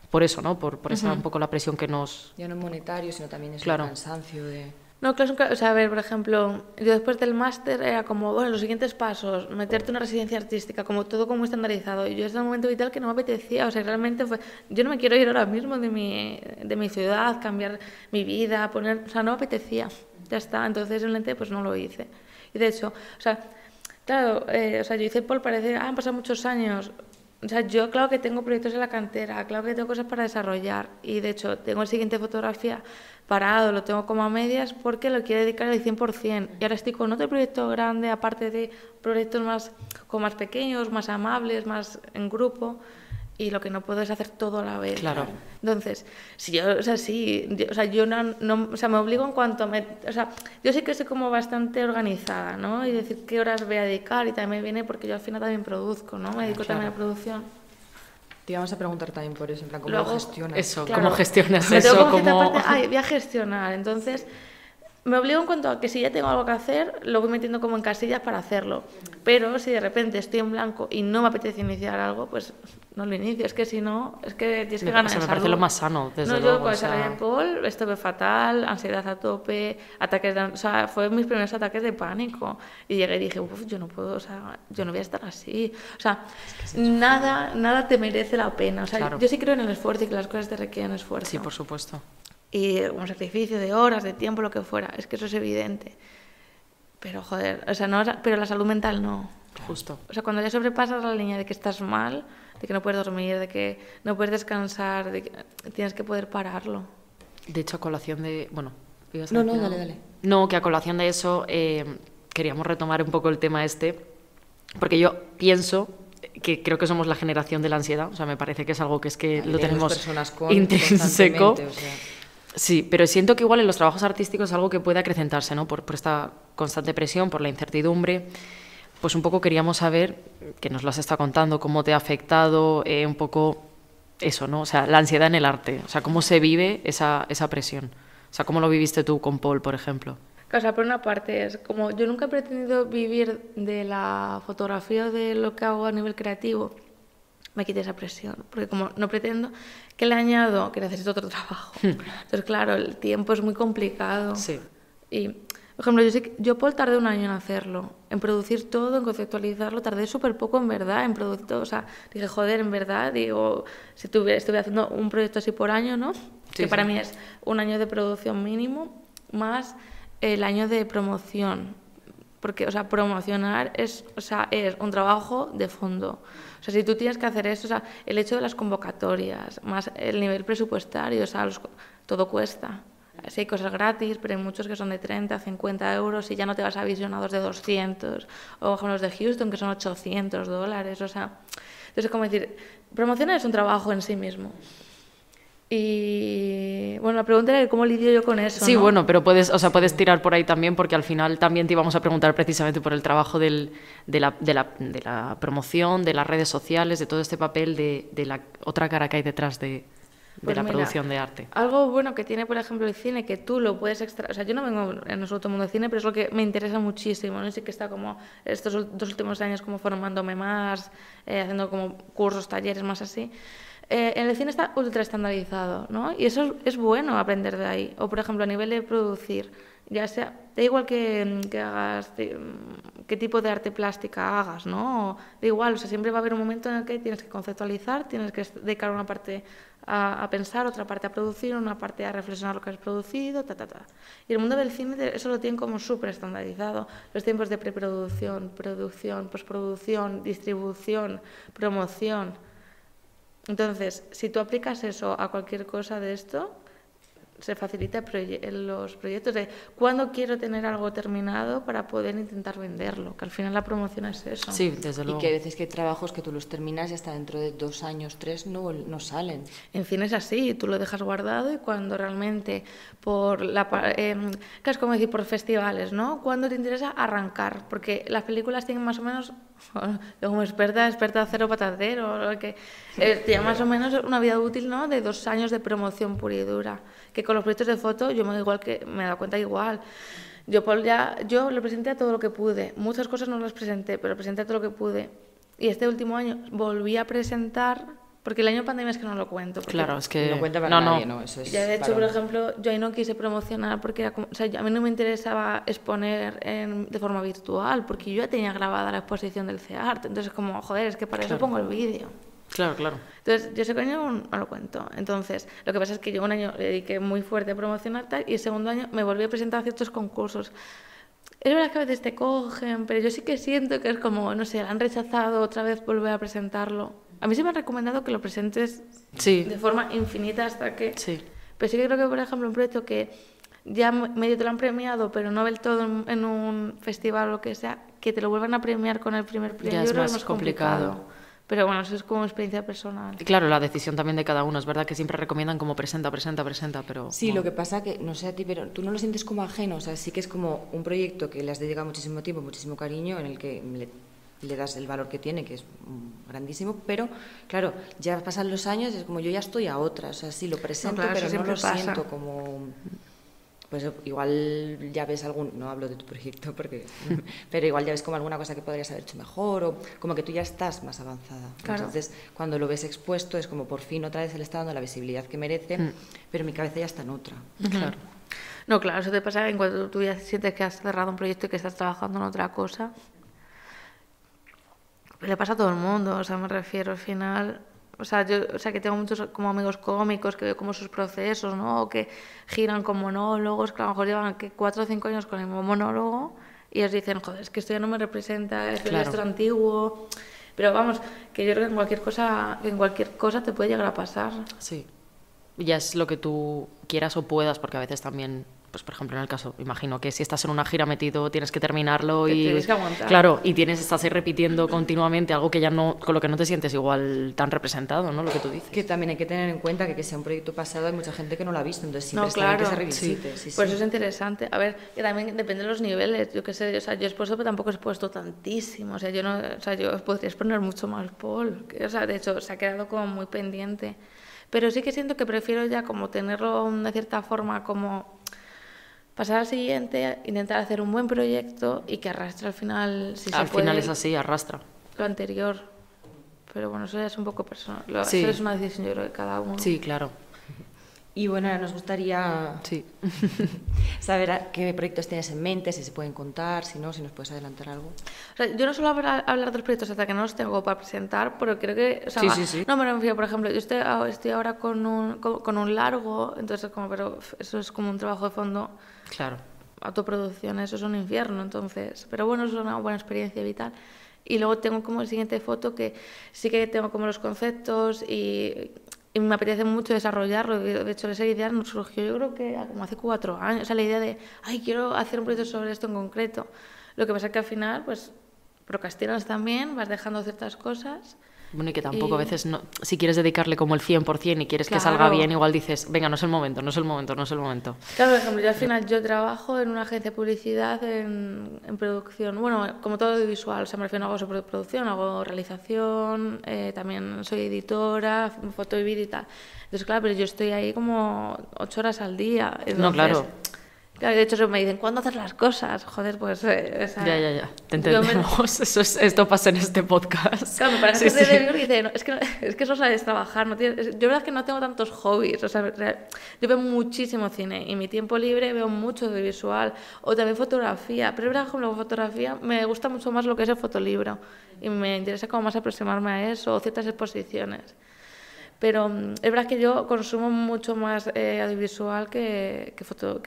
Por eso, ¿no? Por esa un poco la presión que nos... Ya no monetario, sino también es Claro. el cansancio de... No, claro, o sea, a ver, por ejemplo, yo después del máster era como, bueno, los siguientes pasos, meterte en una residencia artística, como todo como estandarizado. Y yo es el momento vital que no me apetecía, o sea, realmente fue, yo no me quiero ir ahora mismo de mi ciudad, cambiar mi vida, o sea, no me apetecía, ya está. Entonces, realmente, pues no lo hice. Y de hecho, o sea, claro, o sea, yo hice Paul, parece, han pasado muchos años. O sea, yo claro que tengo proyectos en la cantera, claro que tengo cosas para desarrollar y de hecho tengo el siguiente fotografía parado, lo tengo como a medias porque lo quiero dedicar al 100%. Y ahora estoy con otro proyecto grande, aparte de proyectos como más pequeños, más amables, más en grupo, y lo que no puedo es hacer todo a la vez. Claro. Entonces, si yo, o sea, sí, o sea, yo o sea, me obligo en cuanto o sea, yo sí que soy como bastante organizada, ¿no? Y decir qué horas voy a dedicar y también me viene porque yo al final también produzco, ¿no? Me dedico también a producción. Te íbamos a preguntar también por eso, en plan, ¿cómo Luego, lo gestionas? Eso, Claro, ¿cómo gestionas me tengo eso? como cierta ¿Cómo... parte, voy a gestionar, entonces me obligo en cuanto a que si ya tengo algo que hacer, lo voy metiendo como en casillas para hacerlo. Pero si de repente estoy en blanco y no me apetece iniciar algo, pues no lo inicio. Es que si no, es que tienes que ganar me salud. parece lo más sano, desde no, luego. yo con salida de Paul estuve fatal, ansiedad a tope, ataques o sea, fue mis primeros ataques de pánico. Y llegué y dije, uff, yo no puedo, o sea, yo no voy a estar así. O sea, nada te merece la pena. O sea, Claro. yo sí creo en el esfuerzo y que las cosas te requieren esfuerzo. Sí, por supuesto. Y un sacrificio de horas, de tiempo, lo que fuera. Es que eso es evidente. Pero, joder, o sea, no, pero la salud mental no. Justo. O sea, cuando ya sobrepasas la línea de que estás mal, de que no puedes dormir, de que no puedes descansar, de que tienes que poder pararlo. De hecho, a colación de... Bueno, ¿ibas a No, decir algo? dale. No, que a colación de eso queríamos retomar un poco el tema porque yo pienso que creo que somos la generación de la ansiedad, o sea, me parece que es algo que es que lo tenemos personas con intrínseco. constantemente, o sea. Sí, pero siento que igual en los trabajos artísticos es algo que puede acrecentarse, ¿no? Por esta constante presión, por la incertidumbre. Pues un poco queríamos saber, que nos lo has estado contando, cómo te ha afectado un poco eso, ¿no? O sea, la ansiedad en el arte, o sea, cómo se vive esa presión. O sea, cómo lo viviste tú con Paul, por ejemplo. O sea, por una parte es como yo nunca he pretendido vivir de la fotografía o de lo que hago a nivel creativo, me quite esa presión, porque como no pretendo, que le añado que necesito otro trabajo. Entonces, claro, el tiempo es muy complicado. Sí. Y, por ejemplo, yo Paul tardé un año en hacerlo, en producir todo, en conceptualizarlo, tardé súper poco en verdad, en producir todo. O sea, dije, joder, en verdad, digo, si estuve haciendo un proyecto así por año, ¿no? Que para mí es un año de producción mínimo, más el año de promoción. Porque, o sea, promocionar es un trabajo de fondo. O sea, si tú tienes que hacer eso, o sea, el hecho de las convocatorias, más el nivel presupuestario, o sea, todo cuesta. Sí, hay cosas gratis, pero hay muchos que son de 30, 50 euros y ya no te vas a visionados de 200. O como los de Houston, que son $800. O sea, entonces, como decir, promocionar es un trabajo en sí mismo. Y bueno, la pregunta era cómo lidio yo con eso. Sí, ¿no? bueno, pero puedes tirar por ahí también, porque al final también te íbamos a preguntar precisamente por el trabajo de la promoción, de las redes sociales, de todo este papel de la otra cara que hay detrás de la producción de arte. Algo bueno que tiene, por ejemplo, el cine, que tú lo puedes extraer. O sea, yo no vengo en absoluto mundo de cine, pero es lo que me interesa muchísimo, ¿no? Sí que está como estos 2 últimos años como formándome más, haciendo como cursos, talleres, más así. En el cine está ultra estandarizado, ¿no? Y eso es bueno aprender de ahí. O, por ejemplo, a nivel de producir, ya sea, da igual que hagas, qué tipo de arte plástica hagas, ¿no? Da igual, o sea, siempre va a haber un momento en el que tienes que conceptualizar, tienes que dedicar una parte a pensar, otra parte a producir, una parte a reflexionar lo que has producido, Y el mundo del cine eso lo tienen como súper estandarizado. Los tiempos de preproducción, producción, postproducción, distribución, promoción. Entonces, si tú aplicas eso a cualquier cosa de esto, se facilita los proyectos de cuándo quiero tener algo terminado para poder intentar venderlo, que al final la promoción es eso. Sí, desde luego. Y que a veces que hay trabajos que tú los terminas y hasta dentro de 2 años, 3 no salen. En cine es así, tú lo dejas guardado y cuando realmente es como decir, por festivales, ¿no? Cuando te interesa arrancar, porque las películas tienen más o menos, como experta cero patatero, que tiene más o menos una vida útil, ¿no? De 2 años de promoción pura y dura. Que con los proyectos de foto me he dado cuenta igual. Yo lo presenté a todo lo que pude. Muchas cosas no las presenté, pero presenté a todo lo que pude. Y este último año volví a presentar, porque el año pandemia es que no lo cuento. Claro, es que no cuenta para nadie, ¿no? Eso es ya de hecho, por ejemplo, yo ahí no quise promocionar porque a mí no me interesaba exponer de forma virtual, porque yo ya tenía grabada la exposición del CEART. Entonces, como, joder, es que para eso pongo el vídeo. Claro, claro. Entonces, yo ese año no lo cuento. Entonces, lo que pasa es que yo un año le dediqué muy fuerte a promocionar tal, y el segundo año me volví a presentar a ciertos concursos. Es verdad que a veces te cogen, pero yo sí que siento que es como, no sé, han rechazado, otra vez volver a presentarlo. A mí se me ha recomendado que lo presentes de forma infinita hasta que... Sí. Pero sí que creo que, por ejemplo, un proyecto que ya medio te lo han premiado, pero no del todo en un festival o lo que sea, que te lo vuelvan a premiar con el primer premio, Ya es creo que más complicado. Pero bueno, eso es como experiencia personal. Y claro, la decisión también de cada uno. Es verdad que siempre recomiendan como presenta, pero... Sí, lo que pasa que, no sé a ti, pero tú no lo sientes como ajeno. O sea, sí que es como un proyecto que le has dedicado muchísimo tiempo, muchísimo cariño, en el que le das el valor que tiene, que es grandísimo, pero claro, ya pasan los años y es como yo ya estoy a otra. O sea, sí, lo presento, pero no lo siento como... Pues igual ya ves no hablo de tu proyecto, pero igual ya ves como alguna cosa que podrías haber hecho mejor, o como que tú ya estás más avanzada. Claro. Entonces, cuando lo ves expuesto, es como por fin otra vez se le está dando la visibilidad que merece, pero mi cabeza ya está en otra. Claro. No, claro, eso te pasa en cuanto tú ya sientes que has cerrado un proyecto y que estás trabajando en otra cosa. Le pasa a todo el mundo, o sea, me refiero al final... O sea, que tengo muchos como amigos cómicos que veo como sus procesos, ¿no? O que giran con monólogos, que a lo mejor llevan 4 o 5 años con el mismo monólogo y ellos dicen, joder, es que esto ya no me representa, esto ya es antiguo. Pero vamos, que yo creo que en cualquier cosa te puede llegar a pasar. Sí. Ya es lo que tú quieras o puedas, porque a veces también... Pues, por ejemplo, en el caso, imagino que si estás en una gira metido, tienes que terminarlo y... Tienes que aguantar. Claro, y estás ahí repitiendo continuamente algo que ya no, con lo que no te sientes igual tan representado, ¿no? Lo que tú dices. Que también hay que tener en cuenta que sea un proyecto pasado hay mucha gente que no lo ha visto, entonces siempre está bien que se revisite. Sí. Pues eso es interesante. A ver, que también depende de los niveles. Yo qué sé, o sea, yo he expuesto, pero tampoco he expuesto tantísimo. O sea, yo podría exponer mucho más, Paul. O sea, de hecho, se ha quedado como muy pendiente. Pero sí que siento que prefiero ya como tenerlo de cierta forma como... Pasar al siguiente, intentar hacer un buen proyecto y que arrastre al final, si se puede. Al final es así, arrastra. Lo anterior. Pero bueno, eso ya es un poco personal. Eso es una decisión, yo creo, de cada uno. Sí, claro. Y bueno, ahora nos gustaría saber qué proyectos tienes en mente, si se pueden contar, si no, si nos puedes adelantar algo. O sea, yo no suelo hablar de los proyectos hasta que no los tengo para presentar, pero creo que... O sea, sí. No me refiero, por ejemplo, yo estoy ahora con un largo, entonces pero eso es como un trabajo de fondo. Claro. Autoproducción, eso es un infierno, entonces... Pero bueno, es una buena experiencia vital. Y luego tengo como el siguiente foto que sí que tengo como los conceptos y me apetece mucho desarrollarlo. De hecho, esa idea nos surgió yo creo que como hace 4 años. O sea, la idea de, quiero hacer un proyecto sobre esto en concreto. Lo que pasa es que al final, pues, procrastinas también, vas dejando ciertas cosas. Bueno, y que tampoco a veces, no, si quieres dedicarle como el 100% y quieres que salga bien, igual dices, venga, no es el momento. Claro, por ejemplo, yo al final trabajo en una agencia de publicidad en producción, bueno, como todo audiovisual, o sea, me refiero a hago sobre producción, hago realización, también soy editora, foto y vídeo y tal. Entonces, claro, pero yo estoy ahí como 8 horas al día. Entonces, no, claro. Claro, de hecho me dicen, ¿cuándo haces las cosas? Joder, pues... Ya, te entendemos. Esto pasa en este podcast. Claro, me parece que de y dice, no, es que eso sabes trabajar. No tienes... Yo la verdad es que no tengo tantos hobbies. O sea, yo veo muchísimo cine y mi tiempo libre veo mucho de visual o también fotografía. Pero es verdad que con la fotografía me gusta mucho más lo que es el fotolibro y me interesa como más aproximarme a eso o ciertas exposiciones. Pero es verdad que yo consumo mucho más audiovisual que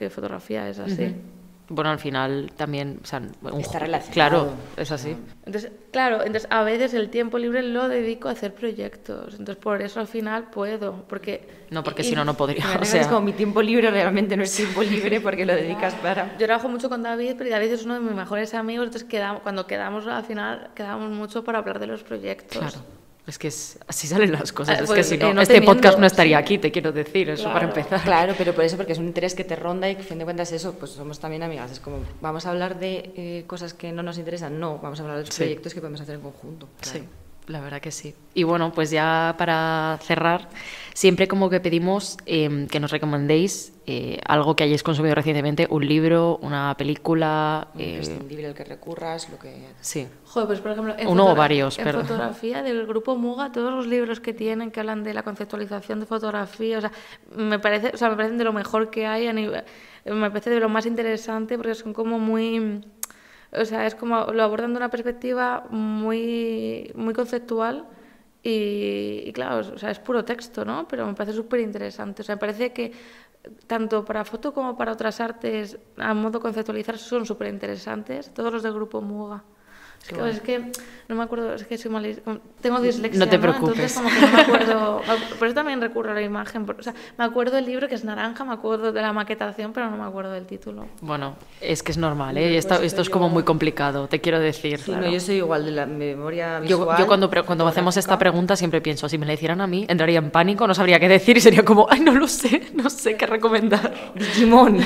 fotografía, es así. Bueno, al final también, o sea, Está relacionado. Claro, es así. Entonces, claro, entonces a veces el tiempo libre lo dedico a hacer proyectos. Entonces, por eso al final puedo, porque... No, porque si no, no podría. Me O es sea, como mi tiempo libre realmente no es tiempo libre porque lo dedicas para... Yo trabajo mucho con David, pero David es uno de mis mejores amigos, entonces cuando quedamos al final, quedamos mucho para hablar de los proyectos. claro. Es que así salen las cosas. Es Pues, que si no, no te este podcast miento, no estaría sí. aquí, te quiero decir, eso para empezar. Claro, pero por eso, porque es un interés que te ronda y que, a fin de cuentas, eso, pues somos también amigas. Es como, ¿vamos a hablar de cosas que no nos interesan? No, vamos a hablar de los Sí. proyectos que podemos hacer en conjunto. Claro. Sí, la verdad que sí. Y bueno, pues ya para cerrar, siempre como que pedimos que nos recomendéis algo que hayáis consumido recientemente, un libro, una película... Imprescindible el que recurras, lo que... sí. Joder, pues por ejemplo, Uno o varios, en pero- fotografía del grupo Muga, todos los libros que tienen que hablan de la conceptualización de fotografía, o sea, me parecen de lo mejor que hay, me parece de lo más interesante porque son como muy, o sea, es como lo abordan de una perspectiva muy, muy conceptual y claro, o sea, es puro texto, ¿no? Pero me parece súper interesante, o sea, me parece que tanto para foto como para otras artes, a modo conceptualizar, son súper interesantes, todos los del grupo Muga. Es que no me acuerdo, es que soy tengo dislexia, No te preocupes. Entonces como que no me acuerdo, por eso también recurro a la imagen, o sea, me acuerdo del libro que es naranja, me acuerdo de la maquetación, pero no me acuerdo del título. Bueno, es que es normal, ¿eh? Esto es como muy complicado, te quiero decir. Sí, no, yo soy igual de la memoria Yo visual. cuando hacemos esta pregunta siempre pienso, si me la hicieran a mí, entraría en pánico, no sabría qué decir y sería como, ay, no lo sé, no sé qué recomendar. Digimon.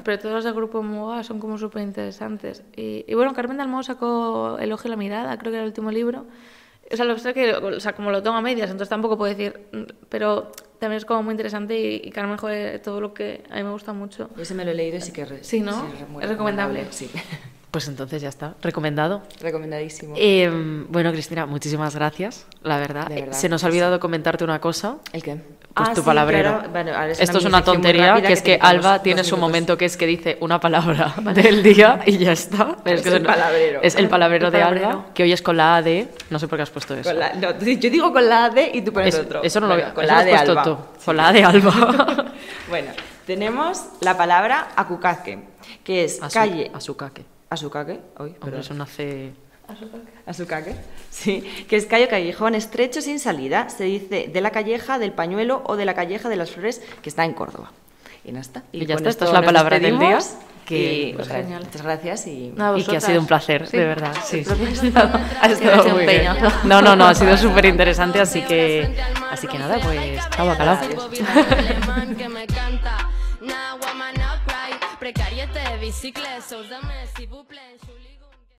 Pero todos los del grupo Muga son como súper interesantes. Y bueno, Carmen Dalmau sacó Elogio a la mirada, creo que era el último libro. O sea, lo que pasa es que, o sea, como lo tengo a medias, entonces tampoco puedo decir, pero también es como muy interesante y Carmen, joder, todo lo que a mí me gusta mucho. Ese me lo he leído y sí que Sí, ¿no? muy Es recomendable. Sí, Pues entonces ya está, recomendado. recomendadísimo. Bueno, Cristina, muchísimas gracias, la verdad. De verdad, Se nos ha olvidado comentarte una cosa. ¿El qué? Pues tu sí, palabrero. claro. Bueno, ahora Esto es una minificción muy tontería, rápida que es que tenemos Alba 2 tiene su minutos. momento que es que dice una palabra del día y ya está. Pero Es el palabrero. Es el palabrero El de palabrero. Alba, que hoy es con la A de... No sé por qué has puesto eso. No, yo digo con la A de y tú pones otro. Eso no lo Bueno, veo. con Eso la lo A has de puesto Alba. tú. Con la A de Alba. Bueno, tenemos la palabra acucaque, que es calle... Azucaque. ¿Azucaque? Uy, Hombre, perdón. eso nace... Azucaque, sí, que es callejón estrecho sin salida, se dice de la calleja, del pañuelo o de la calleja de las flores que está en Córdoba. Y ya está. Y ya con está, esta esto es la nos palabra del día. despedimos Que, y, pues, genial. muchas gracias y... Nada, Y que ha vosotras. sido un placer, Sí. de verdad. Sí. Ha estado un muy bien. peñazo. No, ha sido súper interesante, así que nada, pues chao, bacalao. Alemán que me canta. Nah, woman, not right. Precariete, bicicleta, s'il vous plaît.